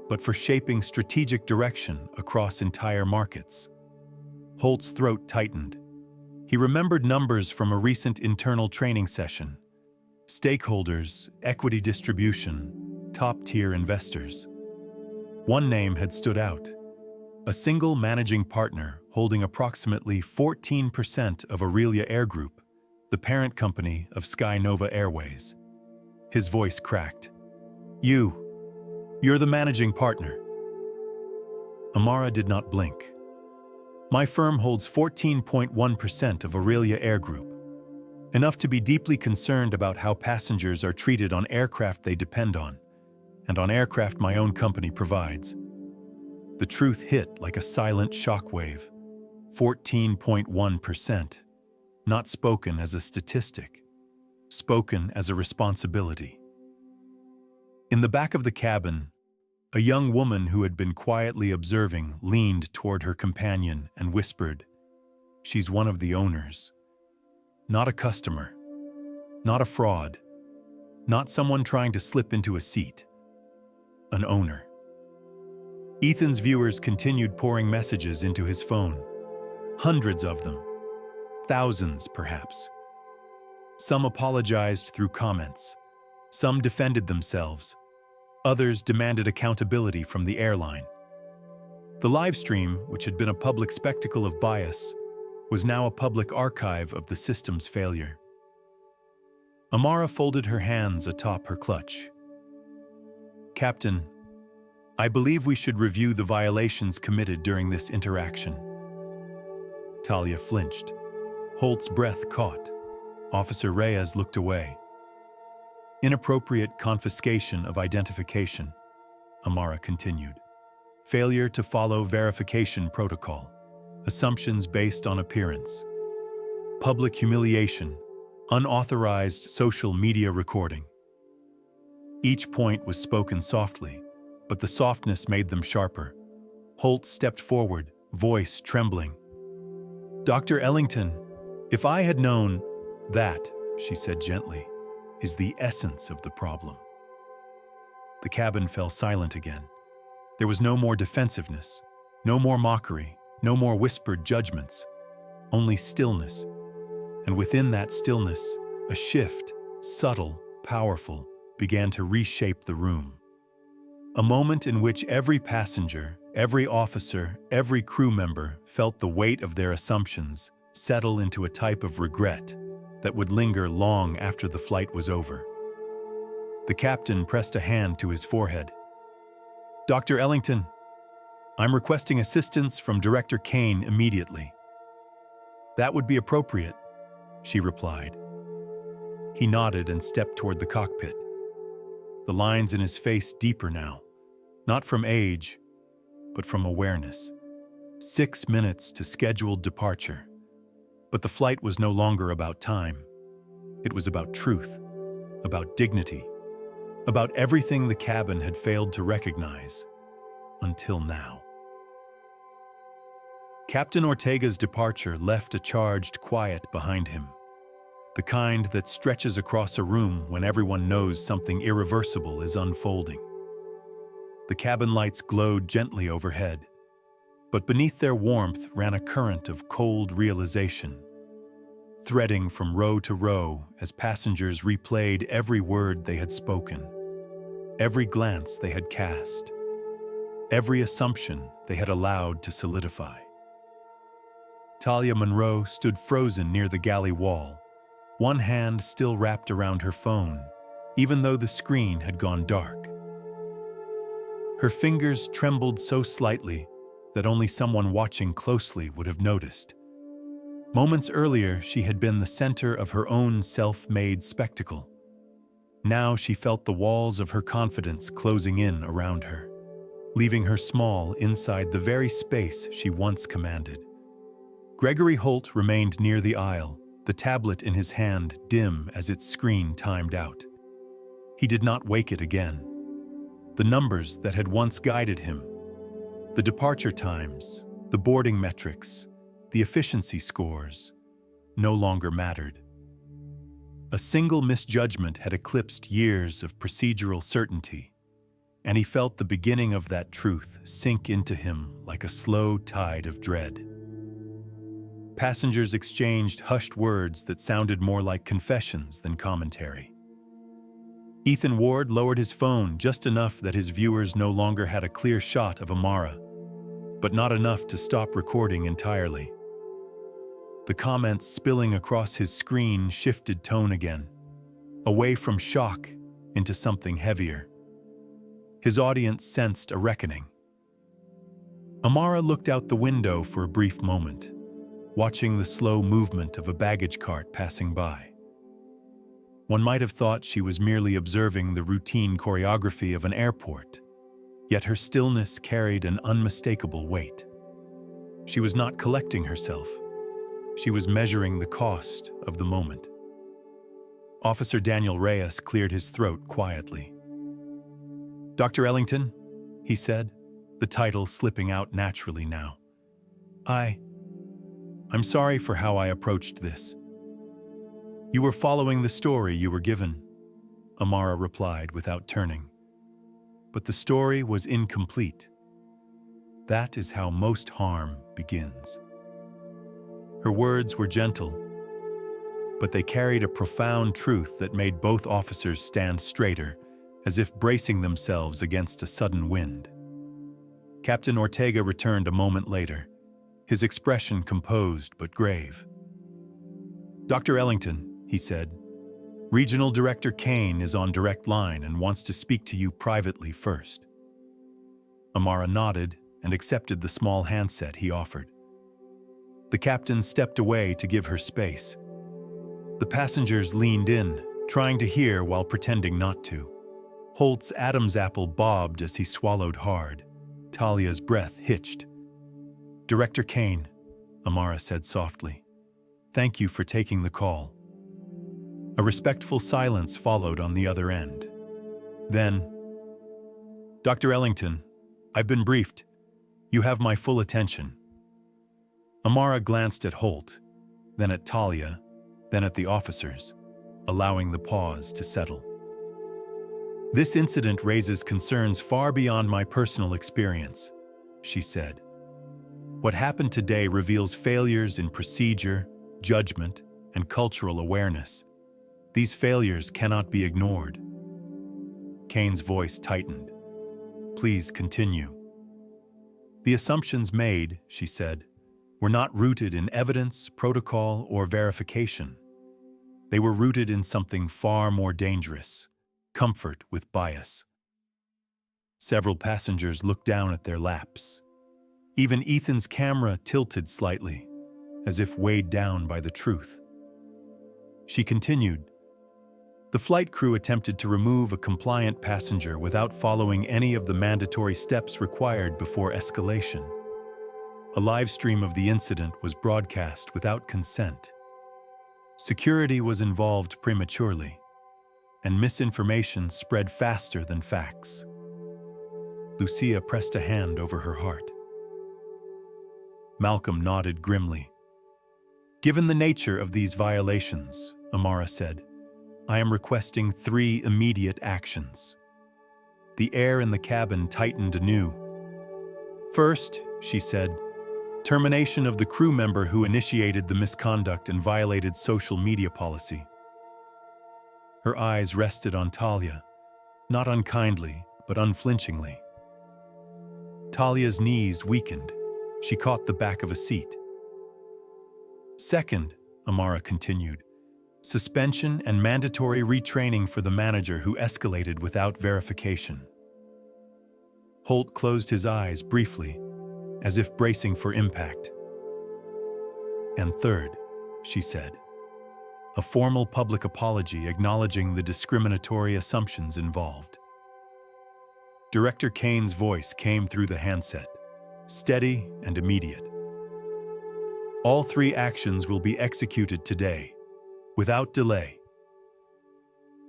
but for shaping strategic direction across entire markets. Holt's throat tightened. He remembered numbers from a recent internal training session. Stakeholders, equity distribution, top-tier investors. One name had stood out. A single managing partner holding approximately 14% of Aurelia Air Group, the parent company of SkyNova Airways. His voice cracked. You're the managing partner. Amara did not blink. My firm holds 14.1% of Aurelia Air Group, enough to be deeply concerned about how passengers are treated on aircraft they depend on, and on aircraft my own company provides. The truth hit like a silent shockwave. 14.1%. Not spoken as a statistic, spoken as a responsibility. In the back of the cabin, a young woman who had been quietly observing leaned toward her companion and whispered, "She's one of the owners. Not a customer. Not a fraud. Not someone trying to slip into a seat. An owner." Ethan's viewers continued pouring messages into his phone. Hundreds of them. Thousands, perhaps. Some apologized through comments. Some defended themselves. Others demanded accountability from the airline. The live stream, which had been a public spectacle of bias, was now a public archive of the system's failure. Amara folded her hands atop her clutch. "Captain, I believe we should review the violations committed during this interaction." Talia flinched. Holt's breath caught. Officer Reyes looked away. "Inappropriate confiscation of identification," Amara continued. "Failure to follow verification protocol. Assumptions based on appearance. Public humiliation. Unauthorized social media recording." Each point was spoken softly, but the softness made them sharper. Holt stepped forward, voice trembling. "Dr. Ellington, if I had known that," she said gently, "is the essence of the problem." The cabin fell silent again. There was no more defensiveness, no more mockery, no more whispered judgments, only stillness. And within that stillness, a shift, subtle, powerful, began to reshape the room. A moment in which every passenger, every officer, every crew member felt the weight of their assumptions settle into a type of regret that would linger long after the flight was over. The captain pressed a hand to his forehead. "Dr. Ellington, I'm requesting assistance from Director Kane immediately." "That would be appropriate," she replied. He nodded and stepped toward the cockpit. The lines in his face deeper now, not from age, but from awareness. 6 minutes to scheduled departure. But the flight was no longer about time. It was about truth, about dignity, about everything the cabin had failed to recognize until now. Captain Ortega's departure left a charged quiet behind him, the kind that stretches across a room when everyone knows something irreversible is unfolding. The cabin lights glowed gently overhead, but beneath their warmth ran a current of cold realization, threading from row to row as passengers replayed every word they had spoken, every glance they had cast, every assumption they had allowed to solidify. Talia Monroe stood frozen near the galley wall, one hand still wrapped around her phone, even though the screen had gone dark. Her fingers trembled so slightly that only someone watching closely would have noticed. Moments earlier, she had been the center of her own self-made spectacle. Now she felt the walls of her confidence closing in around her, leaving her small inside the very space she once commanded. Gregory Holt remained near the aisle, the tablet in his hand dim as its screen timed out. He did not wake it again. The numbers that had once guided him, the departure times, the boarding metrics, the efficiency scores, no longer mattered. A single misjudgment had eclipsed years of procedural certainty, and he felt the beginning of that truth sink into him like a slow tide of dread. Passengers exchanged hushed words that sounded more like confessions than commentary. Ethan Ward lowered his phone just enough that his viewers no longer had a clear shot of Amara, but not enough to stop recording entirely. The comments spilling across his screen shifted tone again, away from shock into something heavier. His audience sensed a reckoning. Amara looked out the window for a brief moment, watching the slow movement of a baggage cart passing by. One might have thought she was merely observing the routine choreography of an airport, yet her stillness carried an unmistakable weight. She was not collecting herself. She was measuring the cost of the moment. Officer Daniel Reyes cleared his throat quietly. "Dr. Ellington," he said, the title slipping out naturally now. I'm sorry for how I approached this." "You were following the story you were given," Amara replied without turning. "But the story was incomplete. That is how most harm begins." Her words were gentle, but they carried a profound truth that made both officers stand straighter, as if bracing themselves against a sudden wind. Captain Ortega returned a moment later, his expression composed but grave. "Dr. Ellington," he said, "Regional Director Kane is on direct line and wants to speak to you privately first." Amara nodded and accepted the small handset he offered. The captain stepped away to give her space. The passengers leaned in, trying to hear while pretending not to. Holt's Adam's apple bobbed as he swallowed hard. Talia's breath hitched. "Director Kane," Amara said softly, "thank you for taking the call." A respectful silence followed on the other end. Then, "Dr. Ellington, I've been briefed. You have my full attention." Amara glanced at Holt, then at Talia, then at the officers, allowing the pause to settle. "This incident raises concerns far beyond my personal experience," she said. "What happened today reveals failures in procedure, judgment, and cultural awareness. These failures cannot be ignored." Kane's voice tightened. "Please continue." "The assumptions made," she said, "were not rooted in evidence, protocol, or verification. They were rooted in something far more dangerous: comfort with bias." Several passengers looked down at their laps. Even Ethan's camera tilted slightly, as if weighed down by the truth. She continued, "The flight crew attempted to remove a compliant passenger without following any of the mandatory steps required before escalation. A live stream of the incident was broadcast without consent. Security was involved prematurely, and misinformation spread faster than facts." Lucia pressed a hand over her heart. Malcolm nodded grimly. "Given the nature of these violations," Amara said, "I am requesting 3 immediate actions." The air in the cabin tightened anew. "First," she said, "termination of the crew member who initiated the misconduct and violated social media policy." Her eyes rested on Talia, not unkindly, but unflinchingly. Talia's knees weakened. She caught the back of a seat. "Second," Amara continued, "suspension and mandatory retraining for the manager who escalated without verification." Holt closed his eyes briefly, as if bracing for impact. "And third," she said, a formal public apology acknowledging the discriminatory assumptions involved. Director Kane's voice came through the handset, steady and immediate. All 3 actions will be executed today, without delay.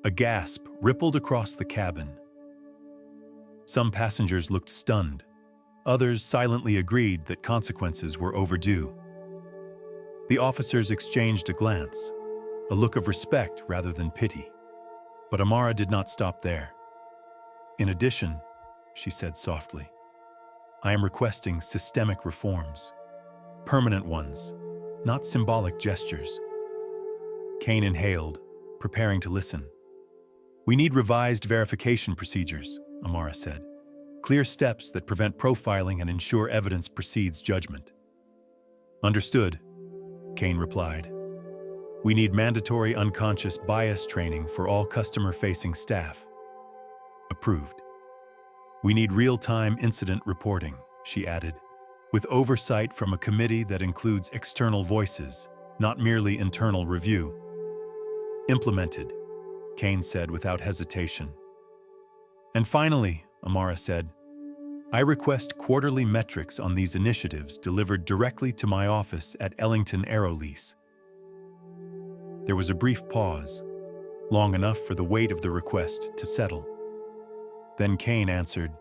A gasp rippled across the cabin. Some passengers looked stunned. Others silently agreed that consequences were overdue. The officers exchanged a glance, a look of respect rather than pity. But Amara did not stop there. In addition, she said softly, I am requesting systemic reforms. Permanent ones, not symbolic gestures. Kane inhaled, preparing to listen. We need revised verification procedures, Amara said. Clear steps that prevent profiling and ensure evidence precedes judgment. Understood, Kane replied. We need mandatory unconscious bias training for all customer-facing staff. Approved. We need real-time incident reporting, she added, with oversight from a committee that includes external voices, not merely internal review. Implemented, Kane said without hesitation. And finally, Amara said, I request quarterly metrics on these initiatives delivered directly to my office at Ellington AeroLease. There was a brief pause, long enough for the weight of the request to settle. Then Kane answered,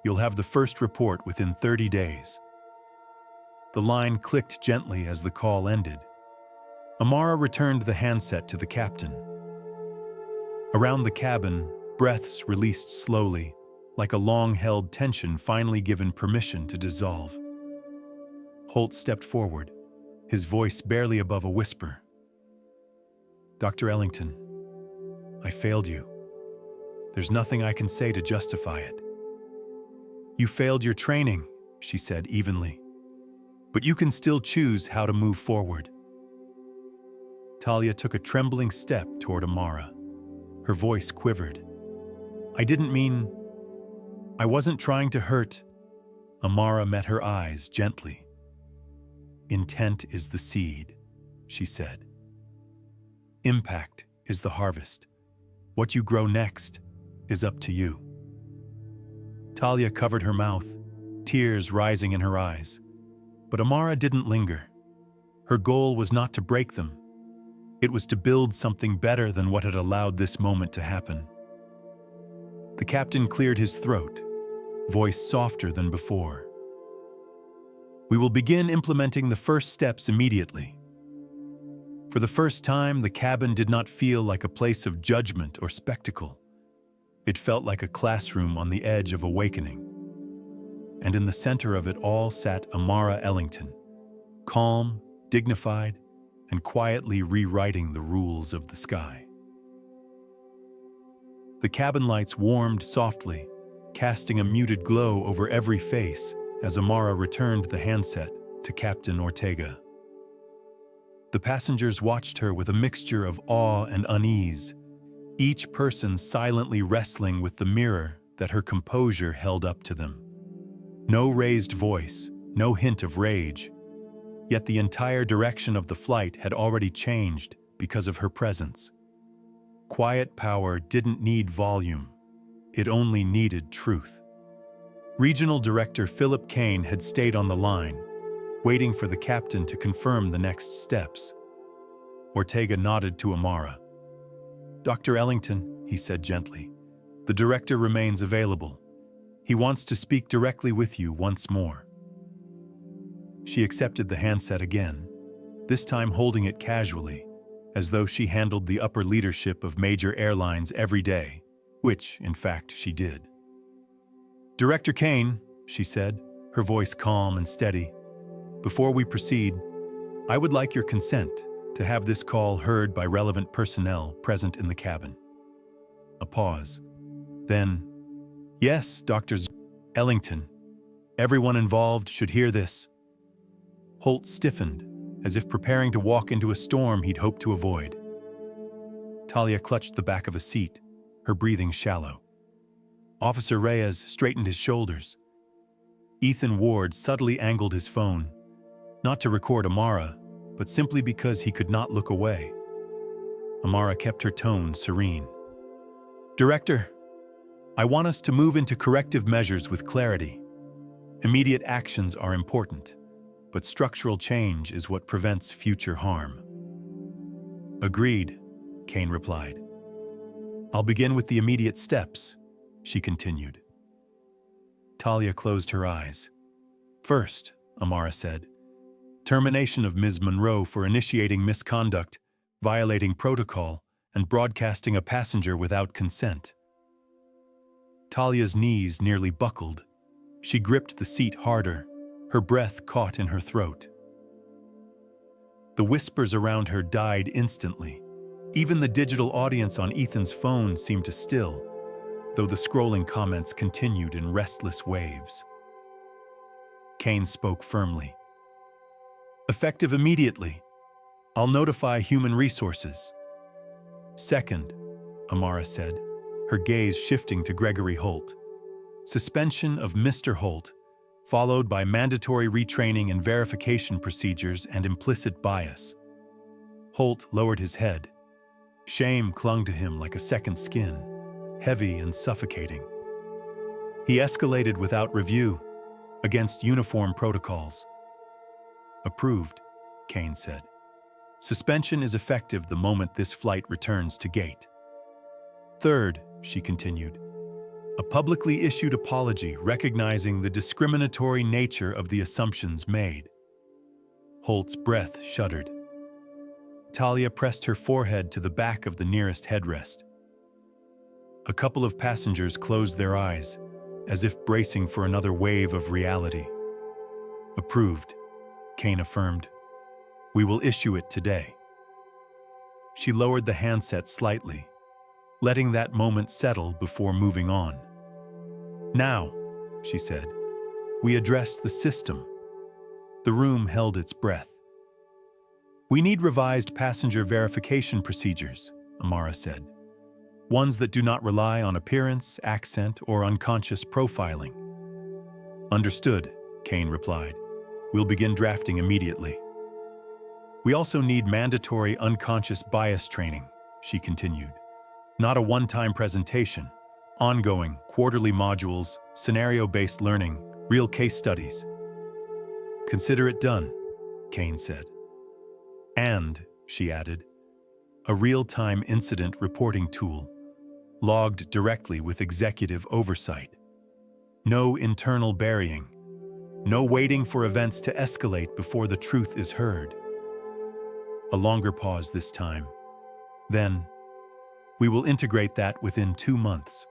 You'll have the first report within 30 days. The line clicked gently as the call ended. Amara returned the handset to the captain. Around the cabin, breaths released slowly, like a long-held tension finally given permission to dissolve. Holt stepped forward, his voice barely above a whisper. Dr. Ellington, I failed you. There's nothing I can say to justify it. You failed your training, she said evenly. But you can still choose how to move forward. Talia took a trembling step toward Amara. Her voice quivered. I wasn't trying to hurt. Amara met her eyes gently. Intent is the seed, she said. Impact is the harvest. What you grow next is up to you. Talia covered her mouth, tears rising in her eyes. But Amara didn't linger. Her goal was not to break them. It was to build something better than what had allowed this moment to happen. The captain cleared his throat, voice softer than before. We will begin implementing the first steps immediately. For the first time, the cabin did not feel like a place of judgment or spectacle. It felt like a classroom on the edge of awakening. And in the center of it all sat Amara Ellington, calm, dignified, and quietly rewriting the rules of the sky. The cabin lights warmed softly, casting a muted glow over every face as Amara returned the handset to Captain Ortega. The passengers watched her with a mixture of awe and unease, each person silently wrestling with the mirror that her composure held up to them. No raised voice, no hint of rage, yet the entire direction of the flight had already changed because of her presence. Quiet power didn't need volume, it only needed truth. Regional Director Philip Kane had stayed on the line, waiting for the captain to confirm the next steps. Ortega nodded to Amara. Dr. Ellington, he said gently, the director remains available. He wants to speak directly with you once more. She accepted the handset again, this time holding it casually, as though she handled the upper leadership of major airlines every day, which, in fact, she did. Director Kane, she said, her voice calm and steady, before we proceed, I would like your consent to have this call heard by relevant personnel present in the cabin. A pause. Then, yes, Dr. Ellington, everyone involved should hear this. Holt stiffened, as if preparing to walk into a storm he'd hoped to avoid. Talia clutched the back of a seat, her breathing shallow. Officer Reyes straightened his shoulders. Ethan Ward subtly angled his phone, not to record Amara, but simply because he could not look away. Amara kept her tone serene. Director, I want us to move into corrective measures with clarity. Immediate actions are important, but structural change is what prevents future harm. Agreed, Kane replied. I'll begin with the immediate steps, she continued. Talia closed her eyes. First, Amara said, termination of Ms. Monroe for initiating misconduct, violating protocol, and broadcasting a passenger without consent. Talia's knees nearly buckled. She gripped the seat harder, her breath caught in her throat. The whispers around her died instantly. Even the digital audience on Ethan's phone seemed to still, though the scrolling comments continued in restless waves. Kane spoke firmly. Effective immediately. I'll notify human resources. Second, Amara said, her gaze shifting to Gregory Holt. Suspension of Mr. Holt, followed by mandatory retraining and verification procedures and implicit bias. Holt lowered his head. Shame clung to him like a second skin, heavy and suffocating. He escalated without review, against uniform protocols. Approved, Kane said. Suspension is effective the moment this flight returns to gate. Third, she continued, a publicly issued apology recognizing the discriminatory nature of the assumptions made. Holt's breath shuddered. Talia pressed her forehead to the back of the nearest headrest. A couple of passengers closed their eyes, as if bracing for another wave of reality. Approved, Kane affirmed. We will issue it today. She lowered the handset slightly, letting that moment settle before moving on. Now, she said, we address the system. The room held its breath. We need revised passenger verification procedures, Amara said. Ones that do not rely on appearance, accent, or unconscious profiling. Understood, Kane replied. We'll begin drafting immediately. We also need mandatory unconscious bias training, she continued. Not a one-time presentation, ongoing, quarterly modules, scenario-based learning, real case studies. Consider it done, Kane said. And, she added, a real-time incident reporting tool, logged directly with executive oversight. No internal burying. No waiting for events to escalate before the truth is heard. A longer pause this time. Then, we will integrate that within 2 months.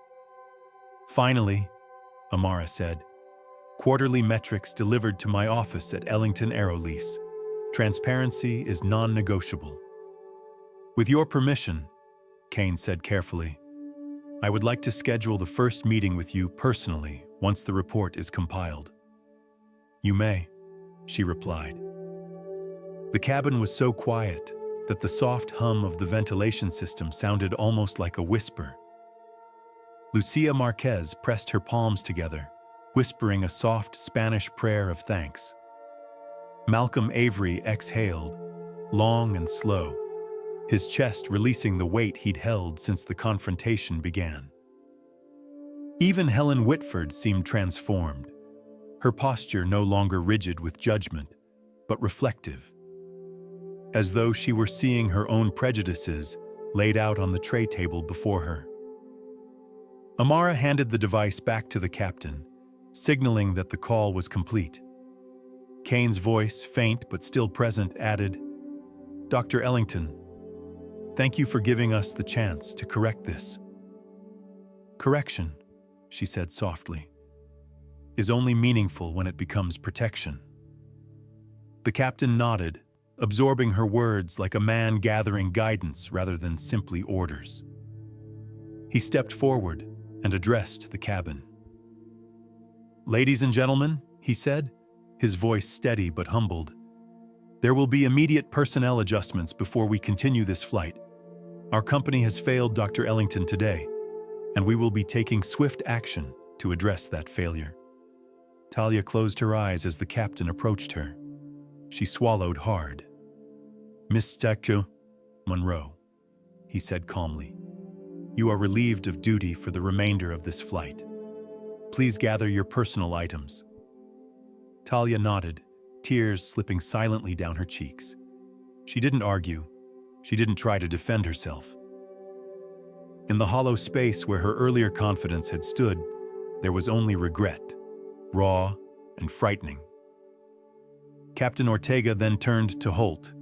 Finally, Amara said, quarterly metrics delivered to my office at Ellington AeroLease. Transparency is non-negotiable. With your permission, Kane said carefully, I would like to schedule the first meeting with you personally once the report is compiled. You may, she replied. The cabin was so quiet that the soft hum of the ventilation system sounded almost like a whisper. Lucia Marquez pressed her palms together, whispering a soft Spanish prayer of thanks. Malcolm Avery exhaled, long and slow, his chest releasing the weight he'd held since the confrontation began. Even Helen Whitford seemed transformed, her posture no longer rigid with judgment, but reflective, as though she were seeing her own prejudices laid out on the tray table before her. Amara handed the device back to the captain, signaling that the call was complete. Kane's voice, faint but still present, added, Dr. Ellington, thank you for giving us the chance to correct this. Correction, she said softly, is only meaningful when it becomes protection. The captain nodded, absorbing her words like a man gathering guidance rather than simply orders. He stepped forward and addressed the cabin. Ladies and gentlemen, he said, his voice steady but humbled, there will be immediate personnel adjustments before we continue this flight. Our company has failed Dr. Ellington today, and we will be taking swift action to address that failure. Talia closed her eyes as the captain approached her. She swallowed hard. Miss Dr. Monroe, he said calmly. "You are relieved of duty for the remainder of this flight. Please gather your personal items." Talia nodded, tears slipping silently down her cheeks. She didn't argue. She didn't try to defend herself. In the hollow space where her earlier confidence had stood, there was only regret, raw and frightening. Captain Ortega then turned to Holt.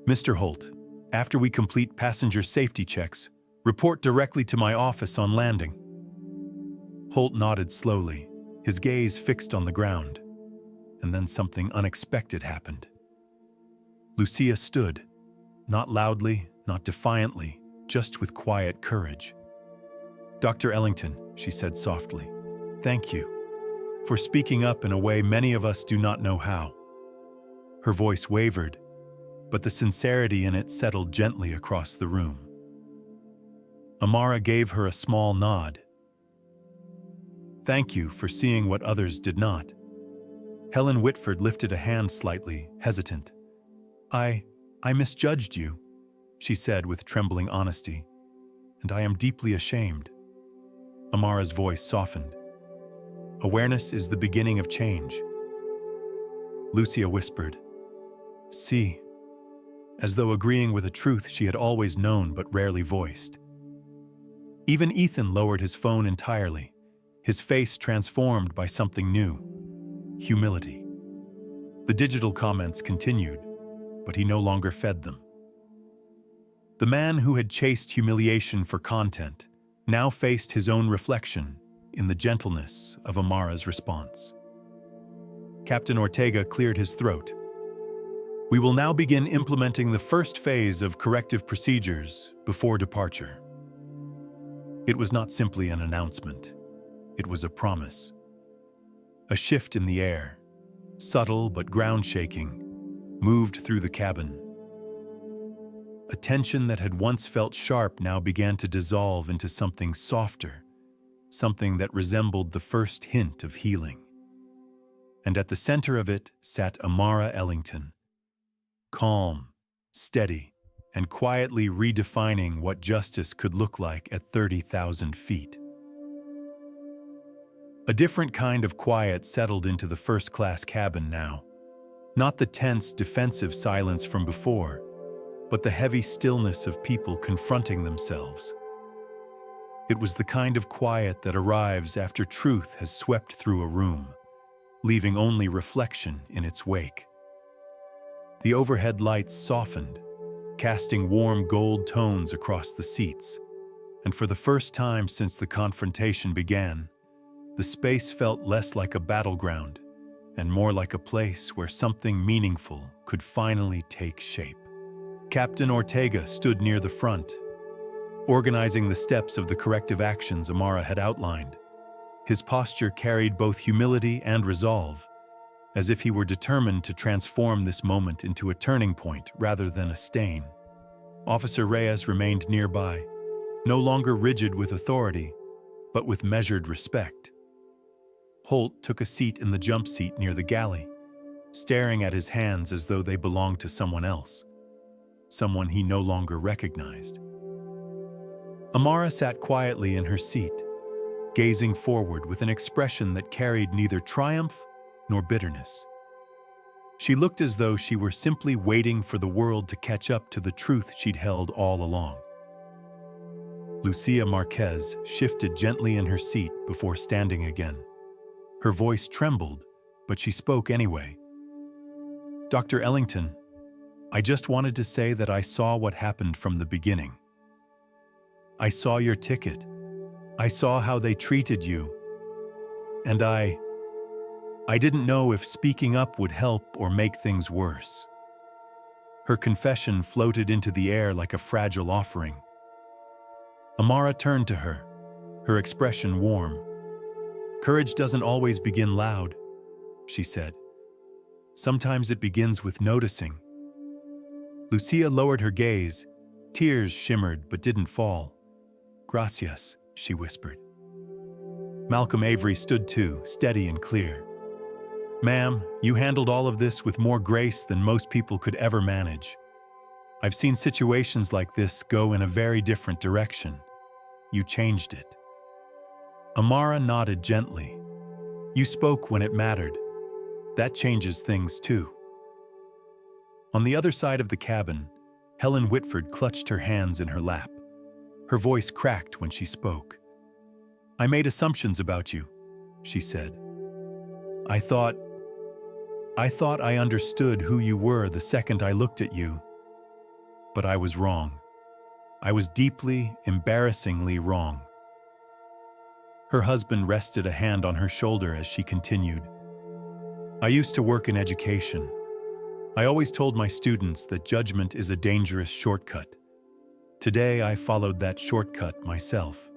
"Mr. Holt, after we complete passenger safety checks, report directly to my office on landing." Holt nodded slowly, his gaze fixed on the ground. And then something unexpected happened. Lucia stood, not loudly, not defiantly, just with quiet courage. "Dr. Ellington," she said softly, "thank you for speaking up in a way many of us do not know how." Her voice wavered, but the sincerity in it settled gently across the room. Amara gave her a small nod. "Thank you for seeing what others did not." Helen Whitford lifted a hand slightly, hesitant. I misjudged you," she said with trembling honesty, "and I am deeply ashamed." Amara's voice softened. "Awareness is the beginning of change." Lucia whispered, "See," as though agreeing with a truth she had always known but rarely voiced. Even Ethan lowered his phone entirely, his face transformed by something new. Humility. The digital comments continued, but he no longer fed them. The man who had chased humiliation for content now faced his own reflection in the gentleness of Amara's response. Captain Ortega cleared his throat. "We will now begin implementing the first phase of corrective procedures before departure." It was not simply an announcement. It was a promise. A shift in the air, subtle but ground-shaking, moved through the cabin. A tension that had once felt sharp now began to dissolve into something softer, something that resembled the first hint of healing. And at the center of it sat Amara Ellington, calm, steady, and quietly redefining what justice could look like at 30,000 feet. A different kind of quiet settled into the first-class cabin now. Not the tense, defensive silence from before, but the heavy stillness of people confronting themselves. It was the kind of quiet that arrives after truth has swept through a room, leaving only reflection in its wake. The overhead lights softened, casting warm gold tones across the seats, and for the first time since the confrontation began, the space felt less like a battleground and more like a place where something meaningful could finally take shape. Captain Ortega stood near the front, organizing the steps of the corrective actions Amara had outlined. His posture carried both humility and resolve, as if he were determined to transform this moment into a turning point rather than a stain. Officer Reyes remained nearby, no longer rigid with authority, but with measured respect. Holt took a seat in the jump seat near the galley, staring at his hands as though they belonged to someone else, someone he no longer recognized. Amara sat quietly in her seat, gazing forward with an expression that carried neither triumph nor bitterness. She looked as though she were simply waiting for the world to catch up to the truth she'd held all along. Lucia Marquez shifted gently in her seat before standing again. Her voice trembled, but she spoke anyway. "Dr. Ellington, I just wanted to say that I saw what happened from the beginning. I saw your ticket. I saw how they treated you. And I didn't know if speaking up would help or make things worse." Her confession floated into the air like a fragile offering. Amara turned to her, her expression warm. "Courage doesn't always begin loud," she said. "Sometimes it begins with noticing." Lucia lowered her gaze. Tears shimmered but didn't fall. "Gracias," she whispered. Malcolm Avery stood too, steady and clear. "Ma'am, you handled all of this with more grace than most people could ever manage." I've seen situations like this go in a very different direction. You changed it." Amara nodded gently. "You spoke when it mattered. That changes things too." On the other side of the cabin, Helen Whitford clutched her hands in her lap. Her voice cracked when she spoke. "I made assumptions about you," she said. I thought I understood who you were the second I looked at you. But I was wrong. I was deeply, embarrassingly wrong." Her husband rested a hand on her shoulder as she continued. "I used to work in education. I always told my students that judgment is a dangerous shortcut. Today, I followed that shortcut myself."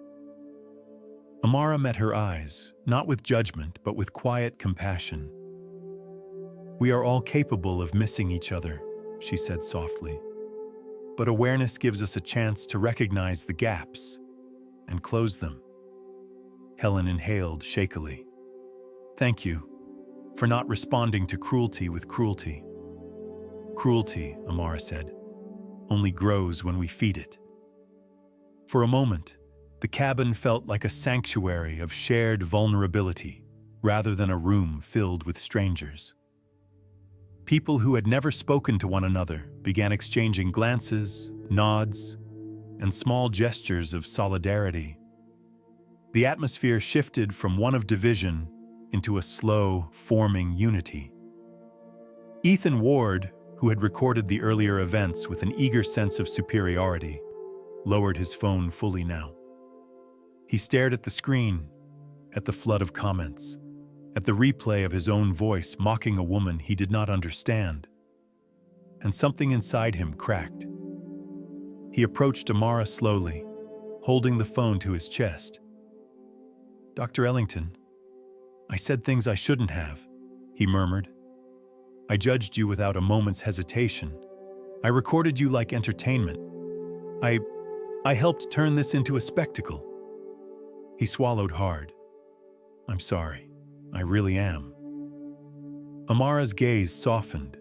Amara met her eyes, not with judgment, but with quiet compassion. "We are all capable of missing each other," she said softly. "But awareness gives us a chance to recognize the gaps and close them." Helen inhaled shakily. "Thank you for not responding to cruelty with cruelty." "Cruelty," Amara said, "only grows when we feed it." For a moment, the cabin felt like a sanctuary of shared vulnerability rather than a room filled with strangers. People who had never spoken to one another began exchanging glances, nods, and small gestures of solidarity. The atmosphere shifted from one of division into a slow, forming unity. Ethan Ward, who had recorded the earlier events with an eager sense of superiority, lowered his phone fully now. He stared at the screen, at the flood of comments, at the replay of his own voice mocking a woman he did not understand. And something inside him cracked. He approached Amara slowly, holding the phone to his chest. "Dr. Ellington, I said things I shouldn't have," he murmured. "I judged you without a moment's hesitation. I recorded you like entertainment. I helped turn this into a spectacle." He swallowed hard. "I'm sorry. I really am." Amara's gaze softened.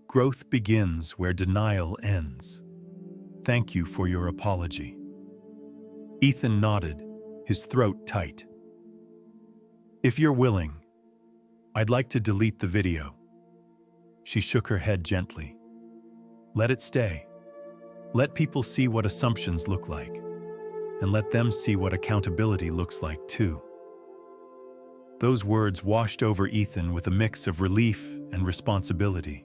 "Growth begins where denial ends. Thank you for your apology." Ethan nodded, his throat tight. "If you're willing, I'd like to delete the video." She shook her head gently. "Let it stay. Let people see what assumptions look like, and let them see what accountability looks like too." Those words washed over Ethan with a mix of relief and responsibility.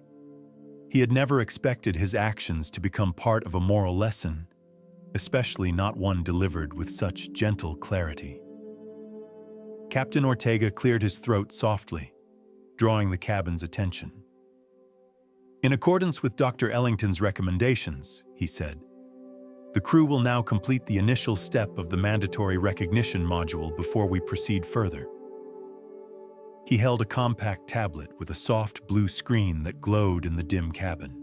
He had never expected his actions to become part of a moral lesson, especially not one delivered with such gentle clarity. Captain Ortega cleared his throat softly, drawing the cabin's attention. "In accordance with Dr. Ellington's recommendations," he said, "the crew will now complete the initial step of the mandatory recognition module before we proceed further." He held a compact tablet with a soft blue screen that glowed in the dim cabin.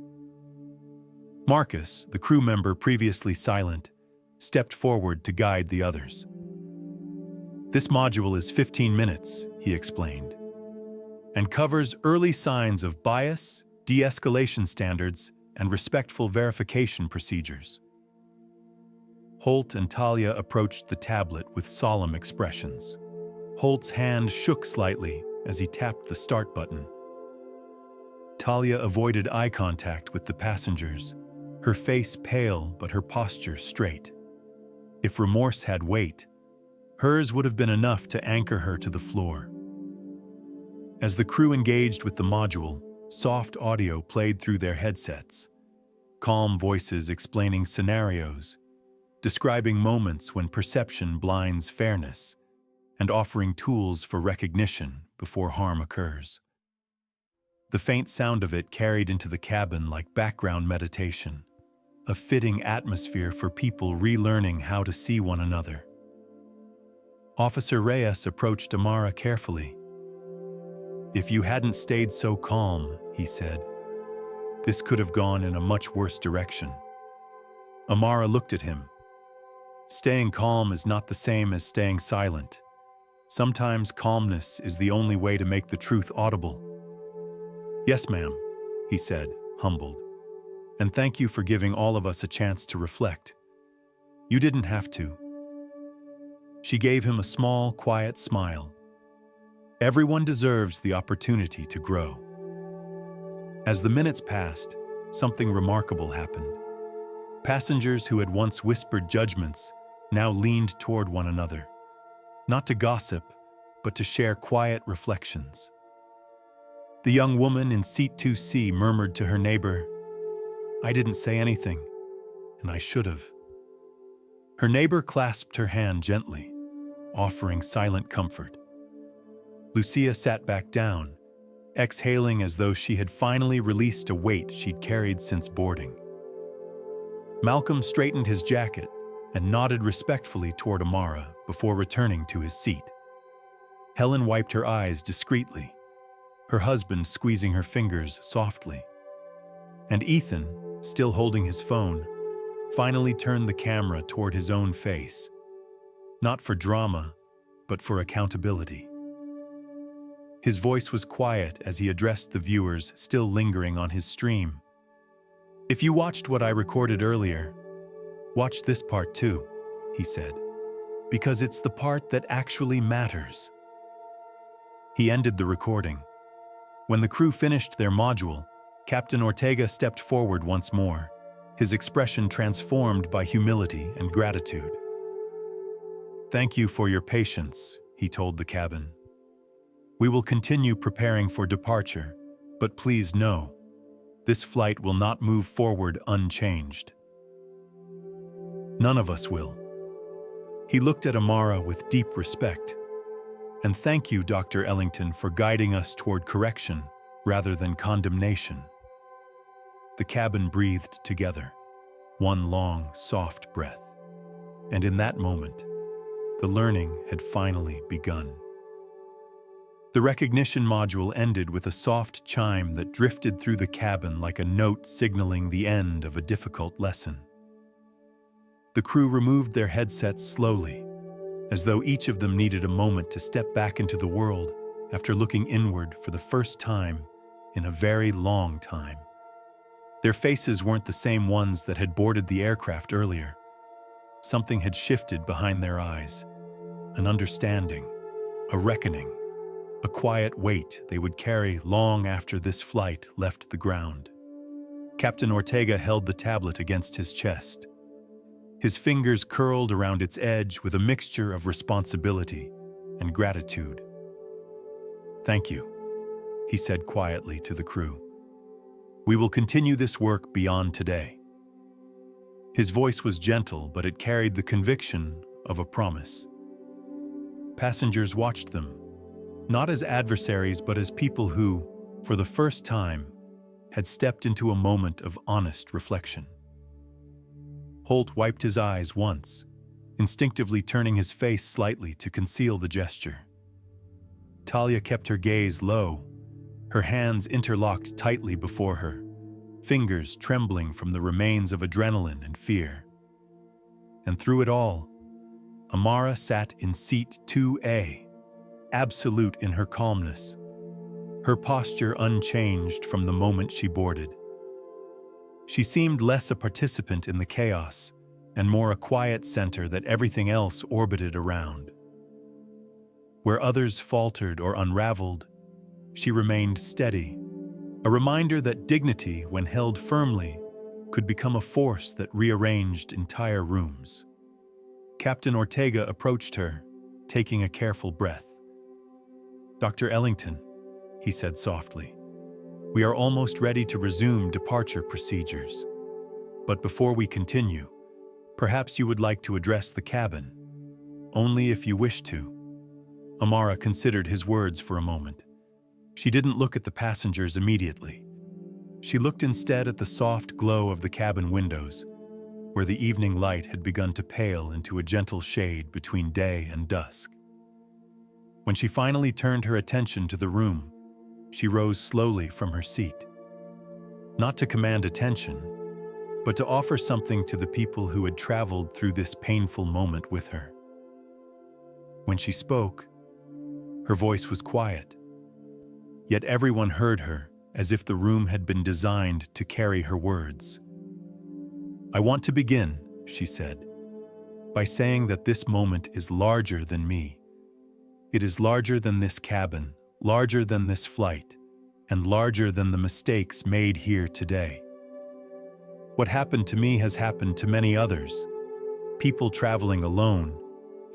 Marcus, the crew member previously silent, stepped forward to guide the others. "This module is 15 minutes," he explained, "and covers early signs of bias, de-escalation standards, and respectful verification procedures." Holt and Talia approached the tablet with solemn expressions. Holt's hand shook slightly as he tapped the start button. Talia avoided eye contact with the passengers, her face pale but her posture straight. If remorse had weight, hers would have been enough to anchor her to the floor. As the crew engaged with the module, soft audio played through their headsets, calm voices explaining scenarios, describing moments when perception blinds fairness, and offering tools for recognition before harm occurs. The faint sound of it carried into the cabin like background meditation, a fitting atmosphere for people relearning how to see one another. Officer Reyes approached Amara carefully. "If you hadn't stayed so calm," he said, "this could have gone in a much worse direction." Amara looked at him. Staying calm is not the same as staying silent. Sometimes calmness is the only way to make the truth audible. "Yes, ma'am," he said, humbled. And thank you for giving all of us a chance to reflect. You didn't have to." She gave him a small, quiet smile. Everyone deserves the opportunity to grow. As the minutes passed, something remarkable happened. Passengers who had once whispered judgments now leaned toward one another, not to gossip, but to share quiet reflections. The young woman in seat 2C murmured to her neighbor, "I didn't say anything, and I should have." Her neighbor clasped her hand gently, offering silent comfort. Lucia sat back down, exhaling as though she had finally released a weight she'd carried since boarding. Malcolm straightened his jacket and nodded respectfully toward Amara before returning to his seat. Helen wiped her eyes discreetly, her husband squeezing her fingers softly. And Ethan, still holding his phone, finally turned the camera toward his own face, not for drama, but for accountability. His voice was quiet as he addressed the viewers still lingering on his stream. "If you watched what I recorded earlier, watch this part too," he said, "because it's the part that actually matters." He ended the recording. When the crew finished their module, Captain Ortega stepped forward once more, his expression transformed by humility and gratitude. "Thank you for your patience," he told the cabin. "We will continue preparing for departure, but please know, this flight will not move forward unchanged. None of us will." He looked at Amara with deep respect. "And thank you, Dr. Ellington, for guiding us toward correction rather than condemnation." The cabin breathed together, one long, soft breath. And in that moment, the learning had finally begun. The recognition module ended with a soft chime that drifted through the cabin like a note signaling the end of a difficult lesson. The crew removed their headsets slowly, as though each of them needed a moment to step back into the world after looking inward for the first time in a very long time. Their faces weren't the same ones that had boarded the aircraft earlier. Something had shifted behind their eyes, an understanding, a reckoning, a quiet weight they would carry long after this flight left the ground. Captain Ortega held the tablet against his chest. His fingers curled around its edge with a mixture of responsibility and gratitude. "Thank you," he said quietly to the crew. "We will continue this work beyond today." His voice was gentle, but it carried the conviction of a promise. Passengers watched them, not as adversaries, but as people who, for the first time, had stepped into a moment of honest reflection. Holt wiped his eyes once, instinctively turning his face slightly to conceal the gesture. Talia kept her gaze low, her hands interlocked tightly before her, fingers trembling from the remains of adrenaline and fear. And through it all, Amara sat in seat 2A, absolute in her calmness, her posture unchanged from the moment she boarded. She seemed less a participant in the chaos and more a quiet center that everything else orbited around. Where others faltered or unraveled, she remained steady, a reminder that dignity, when held firmly, could become a force that rearranged entire rooms. Captain Ortega approached her, taking a careful breath. "Dr. Ellington," he said softly, "we are almost ready to resume departure procedures. But before we continue, perhaps you would like to address the cabin, only if you wish to." Amara considered his words for a moment. She didn't look at the passengers immediately. She looked instead at the soft glow of the cabin windows, where the evening light had begun to pale into a gentle shade between day and dusk. When she finally turned her attention to the room, she rose slowly from her seat. Not to command attention, but to offer something to the people who had traveled through this painful moment with her. When she spoke, her voice was quiet, yet everyone heard her as if the room had been designed to carry her words. "I want to begin," she said, "by saying that this moment is larger than me. It is larger than this cabin, larger than this flight, and larger than the mistakes made here today. What happened to me has happened to many others. People traveling alone,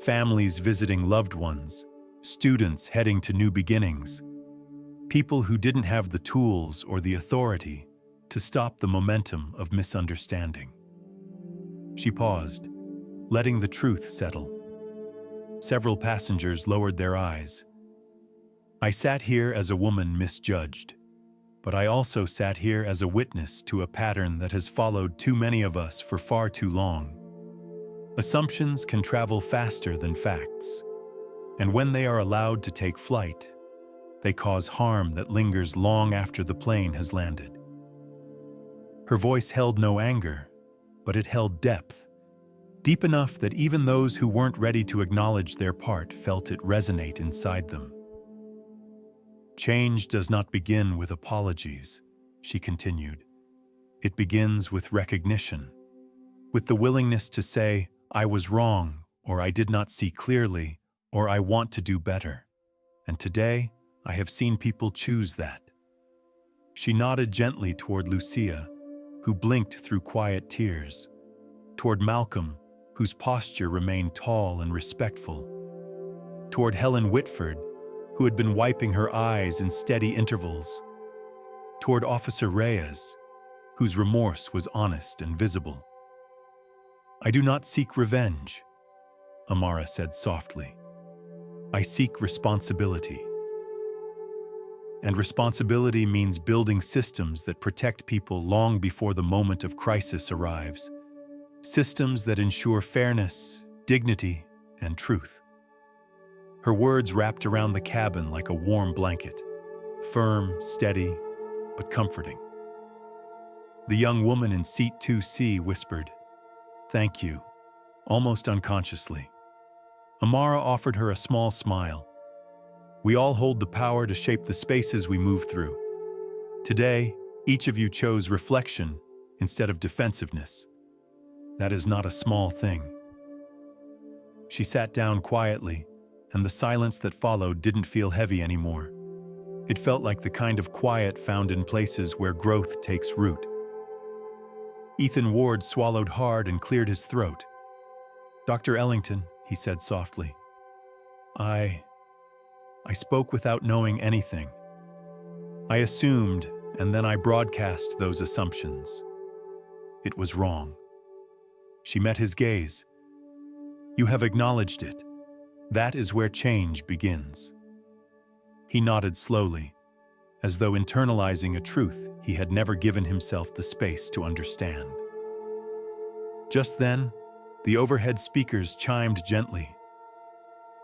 families visiting loved ones, students heading to new beginnings, people who didn't have the tools or the authority to stop the momentum of misunderstanding." She paused, letting the truth settle. Several passengers lowered their eyes. "I sat here as a woman misjudged, but I also sat here as a witness to a pattern that has followed too many of us for far too long. Assumptions can travel faster than facts, and when they are allowed to take flight, they cause harm that lingers long after the plane has landed." Her voice held no anger, but it held depth, deep enough that even those who weren't ready to acknowledge their part felt it resonate inside them. "Change does not begin with apologies," she continued. "It begins with recognition, with the willingness to say, 'I was wrong,' or 'I did not see clearly,' or 'I want to do better.' And today, I have seen people choose that." She nodded gently toward Lucia, who blinked through quiet tears, toward Malcolm, whose posture remained tall and respectful, toward Helen Whitford, who had been wiping her eyes in steady intervals, toward Officer Reyes, whose remorse was honest and visible. "I do not seek revenge," Amara said softly. "I seek responsibility. And responsibility means building systems that protect people long before the moment of crisis arrives. Systems that ensure fairness, dignity, and truth." Her words wrapped around the cabin like a warm blanket, firm, steady, but comforting. The young woman in seat 2C whispered, "Thank you," almost unconsciously. Amara offered her a small smile. "We all hold the power to shape the spaces we move through. Today, each of you chose reflection instead of defensiveness. That is not a small thing." She sat down quietly, and the silence that followed didn't feel heavy anymore. It felt like the kind of quiet found in places where growth takes root. Ethan Ward swallowed hard and cleared his throat. "Dr. Ellington," he said softly, I spoke without knowing anything. I assumed, and then I broadcast those assumptions. It was wrong." She met his gaze. "You have acknowledged it. That is where change begins." He nodded slowly, as though internalizing a truth he had never given himself the space to understand. Just then, the overhead speakers chimed gently.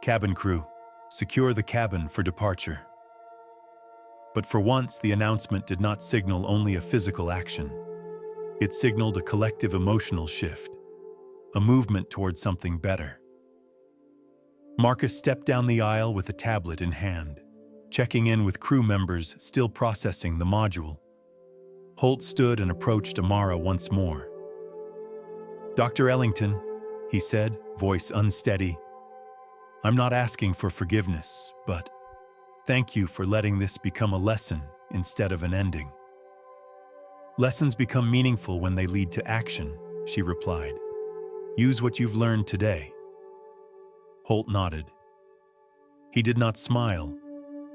"Cabin crew, secure the cabin for departure." But for once, the announcement did not signal only a physical action. It signaled a collective emotional shift, a movement toward something better. Marcus stepped down the aisle with a tablet in hand, checking in with crew members still processing the module. Holt stood and approached Amara once more. "Dr. Ellington," he said, voice unsteady, "I'm not asking for forgiveness, but thank you for letting this become a lesson instead of an ending." "Lessons become meaningful when they lead to action," she replied. "Use what you've learned today." Holt nodded. He did not smile,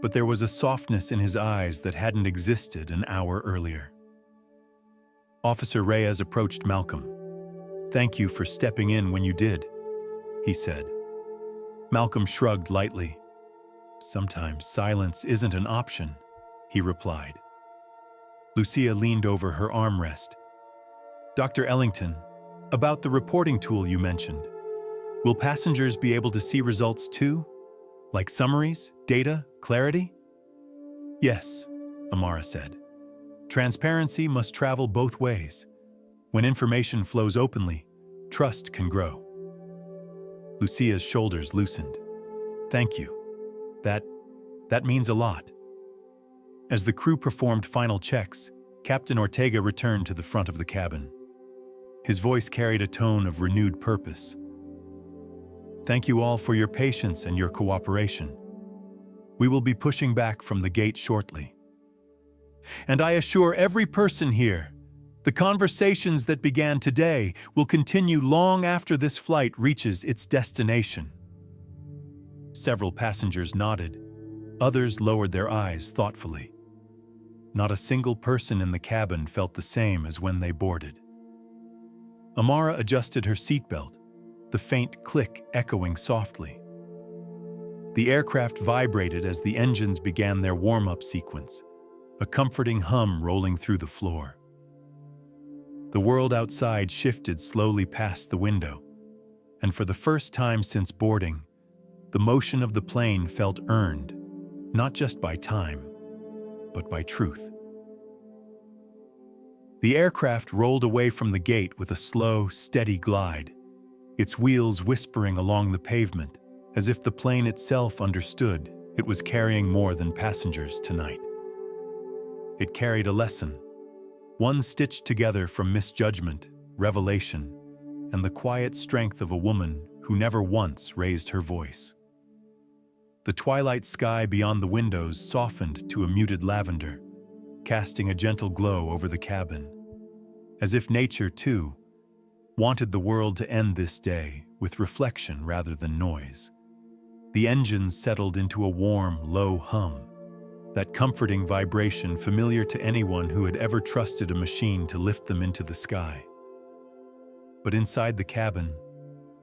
but there was a softness in his eyes that hadn't existed an hour earlier. Officer Reyes approached Malcolm. "Thank you for stepping in when you did," he said. Malcolm shrugged lightly. "Sometimes silence isn't an option," he replied. Lucia leaned over her armrest. "Dr. Ellington, about the reporting tool you mentioned, will passengers be able to see results too? Like summaries, data, clarity?" "Yes," Amara said. "Transparency must travel both ways. When information flows openly, trust can grow." Lucia's shoulders loosened. "Thank you. That means a lot." As the crew performed final checks, Captain Ortega returned to the front of the cabin. His voice carried a tone of renewed purpose. "Thank you all for your patience and your cooperation. We will be pushing back from the gate shortly. And I assure every person here, the conversations that began today will continue long after this flight reaches its destination." Several passengers nodded. Others lowered their eyes thoughtfully. Not a single person in the cabin felt the same as when they boarded. Amara adjusted her seatbelt, the faint click echoing softly. The aircraft vibrated as the engines began their warm-up sequence, a comforting hum rolling through the floor. The world outside shifted slowly past the window, and for the first time since boarding, the motion of the plane felt earned, not just by time, but by truth. The aircraft rolled away from the gate with a slow, steady glide, its wheels whispering along the pavement, as if the plane itself understood it was carrying more than passengers tonight. It carried a lesson, one stitched together from misjudgment, revelation, and the quiet strength of a woman who never once raised her voice. The twilight sky beyond the windows softened to a muted lavender, casting a gentle glow over the cabin, as if nature, too, wanted the world to end this day with reflection rather than noise. The engines settled into a warm, low hum, that comforting vibration familiar to anyone who had ever trusted a machine to lift them into the sky. But inside the cabin,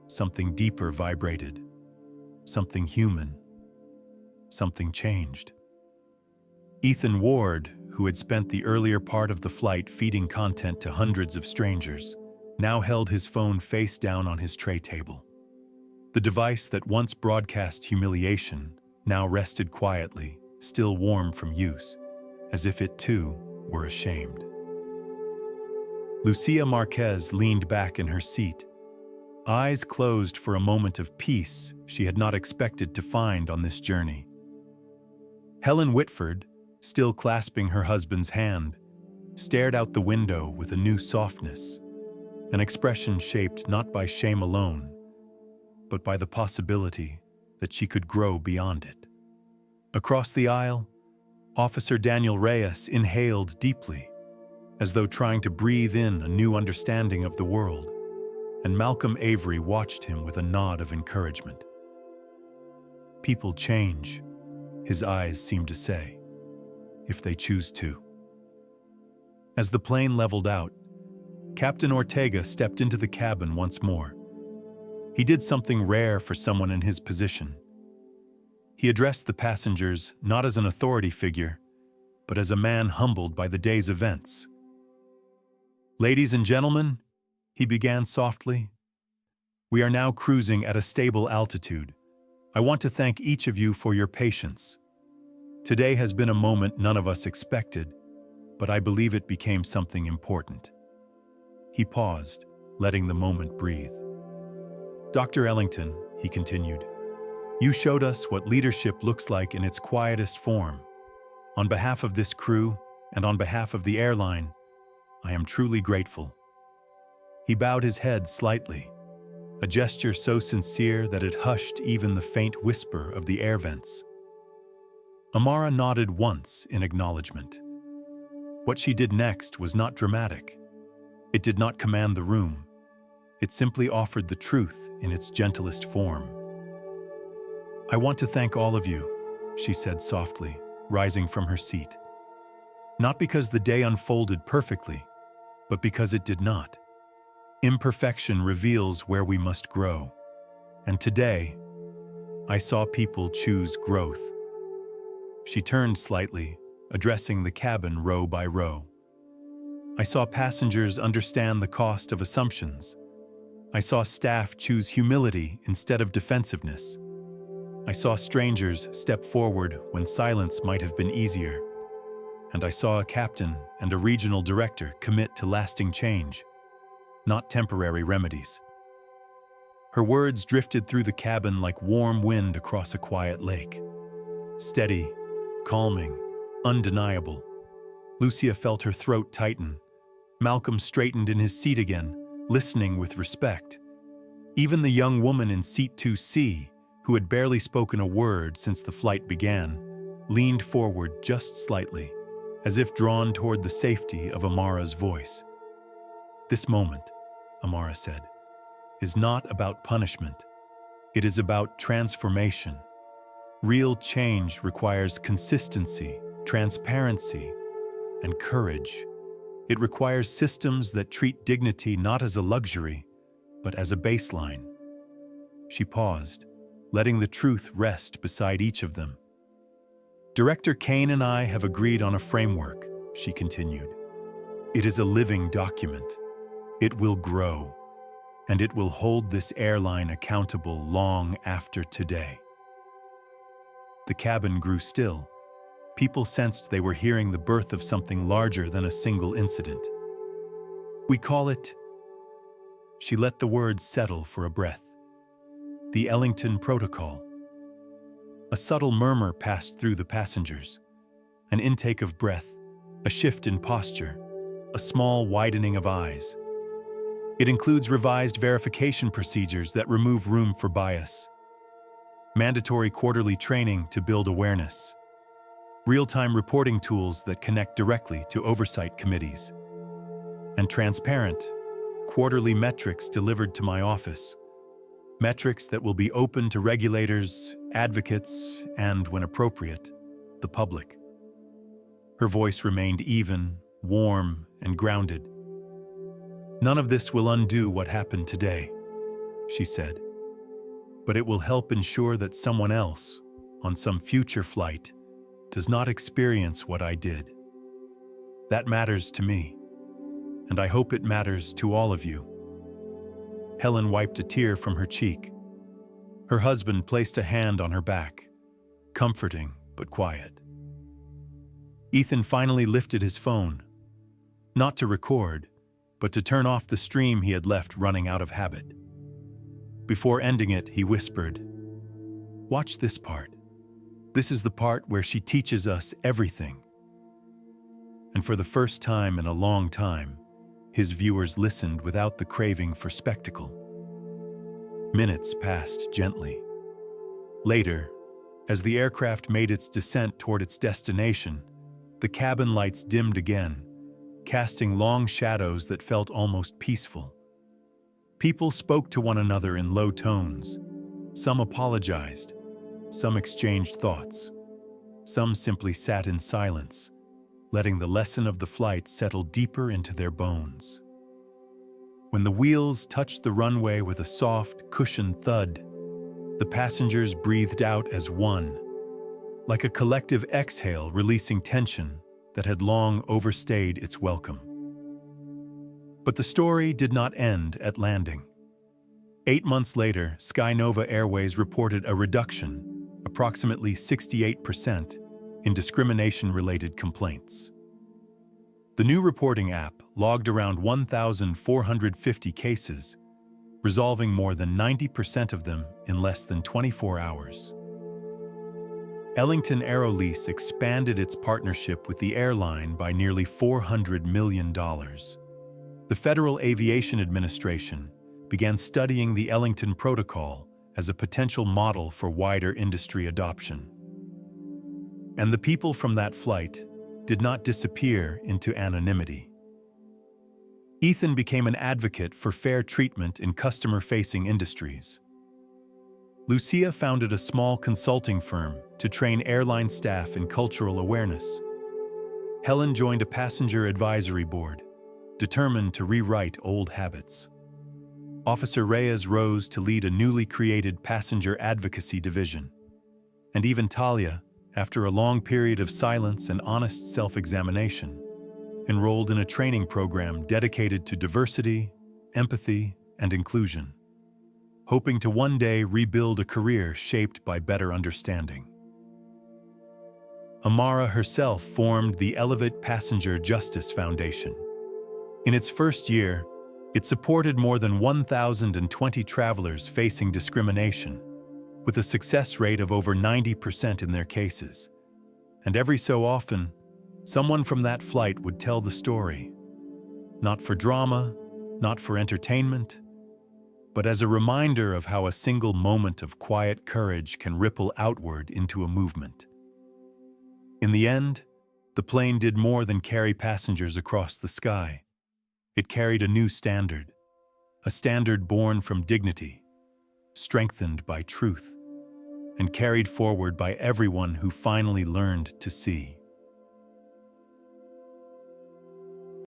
something deeper vibrated, something human, something changed. Ethan Ward, who had spent the earlier part of the flight feeding content to hundreds of strangers, now held his phone face down on his tray table. The device that once broadcast humiliation now rested quietly, still warm from use, as if it too were ashamed. Lucia Marquez leaned back in her seat, eyes closed for a moment of peace she had not expected to find on this journey. Helen Whitford, still clasping her husband's hand, stared out the window with a new softness, an expression shaped not by shame alone, but by the possibility that she could grow beyond it. Across the aisle, Officer Daniel Reyes inhaled deeply, as though trying to breathe in a new understanding of the world, and Malcolm Avery watched him with a nod of encouragement. "People change," his eyes seemed to say, "if they choose to." As the plane leveled out, Captain Ortega stepped into the cabin once more. He did something rare for someone in his position. He addressed the passengers not as an authority figure, but as a man humbled by the day's events. "Ladies and gentlemen," he began softly, "we are now cruising at a stable altitude. I want to thank each of you for your patience. Today has been a moment none of us expected, but I believe it became something important." He paused, letting the moment breathe. "Dr. Ellington," he continued, "you showed us what leadership looks like in its quietest form. On behalf of this crew, and on behalf of the airline, I am truly grateful." He bowed his head slightly, a gesture so sincere that it hushed even the faint whisper of the air vents. Amara nodded once in acknowledgement. What she did next was not dramatic. It did not command the room. It simply offered the truth in its gentlest form. "I want to thank all of you," she said softly, rising from her seat. "Not because the day unfolded perfectly, but because it did not. Imperfection reveals where we must grow. And today, I saw people choose growth." She turned slightly, addressing the cabin row by row. "I saw passengers understand the cost of assumptions. I saw staff choose humility instead of defensiveness. I saw strangers step forward when silence might have been easier. And I saw a captain and a regional director commit to lasting change, not temporary remedies." Her words drifted through the cabin like warm wind across a quiet lake. Steady, calming, undeniable. Lucia felt her throat tighten. Malcolm straightened in his seat again, listening with respect. Even the young woman in seat 2C, who had barely spoken a word since the flight began, leaned forward just slightly, as if drawn toward the safety of Amara's voice. "This moment," Amara said, "is not about punishment. It is about transformation. Real change requires consistency, transparency, and courage. It requires systems that treat dignity not as a luxury, but as a baseline." She paused, letting the truth rest beside each of them. "Director Kane and I have agreed on a framework," she continued. "It is a living document. It will grow, and it will hold this airline accountable long after today." The cabin grew still. People sensed they were hearing the birth of something larger than a single incident. "We call it," she let the words settle for a breath, "the Ellington Protocol." A subtle murmur passed through the passengers. An intake of breath, a shift in posture, a small widening of eyes. It includes revised verification procedures that remove room for bias, mandatory quarterly training to build awareness, real-time reporting tools that connect directly to oversight committees, and transparent, quarterly metrics delivered to my office. Metrics that will be open to regulators, advocates, and, when appropriate, the public. Her voice remained even, warm, and grounded. "None of this will undo what happened today," she said. "But it will help ensure that someone else, on some future flight, does not experience what I did. That matters to me, and I hope it matters to all of you." Helen wiped a tear from her cheek. Her husband placed a hand on her back, comforting but quiet. Ethan finally lifted his phone, not to record, but to turn off the stream he had left running out of habit. Before ending it, he whispered, "Watch this part. This is the part where she teaches us everything." And for the first time in a long time, his viewers listened without the craving for spectacle. Minutes passed gently. Later, as the aircraft made its descent toward its destination, the cabin lights dimmed again, casting long shadows that felt almost peaceful. People spoke to one another in low tones. Some apologized. Some exchanged thoughts. Some simply sat in silence, letting the lesson of the flight settle deeper into their bones. When the wheels touched the runway with a soft, cushioned thud, the passengers breathed out as one, like a collective exhale releasing tension that had long overstayed its welcome. But the story did not end at landing. 8 months later, Skynova Airways reported a reduction, approximately 68%, in discrimination-related complaints. The new reporting app logged around 1,450 cases, resolving more than 90% of them in less than 24 hours. Ellington AeroLease expanded its partnership with the airline by nearly $400 million. The Federal Aviation Administration began studying the Ellington Protocol as a potential model for wider industry adoption. And the people from that flight did not disappear into anonymity. Ethan became an advocate for fair treatment in customer-facing industries. Lucia founded a small consulting firm to train airline staff in cultural awareness. Helen joined a passenger advisory board, determined to rewrite old habits. Officer Reyes rose to lead a newly created passenger advocacy division. And even Talia, after a long period of silence and honest self-examination, enrolled in a training program dedicated to diversity, empathy, and inclusion, hoping to one day rebuild a career shaped by better understanding. Amara herself formed the Elevate Passenger Justice Foundation. In its first year, it supported more than 1,020 travelers facing discrimination, with a success rate of over 90% in their cases. And every so often, someone from that flight would tell the story, not for drama, not for entertainment, but as a reminder of how a single moment of quiet courage can ripple outward into a movement. In the end, the plane did more than carry passengers across the sky. It carried a new standard, a standard born from dignity, strengthened by truth, and carried forward by everyone who finally learned to see.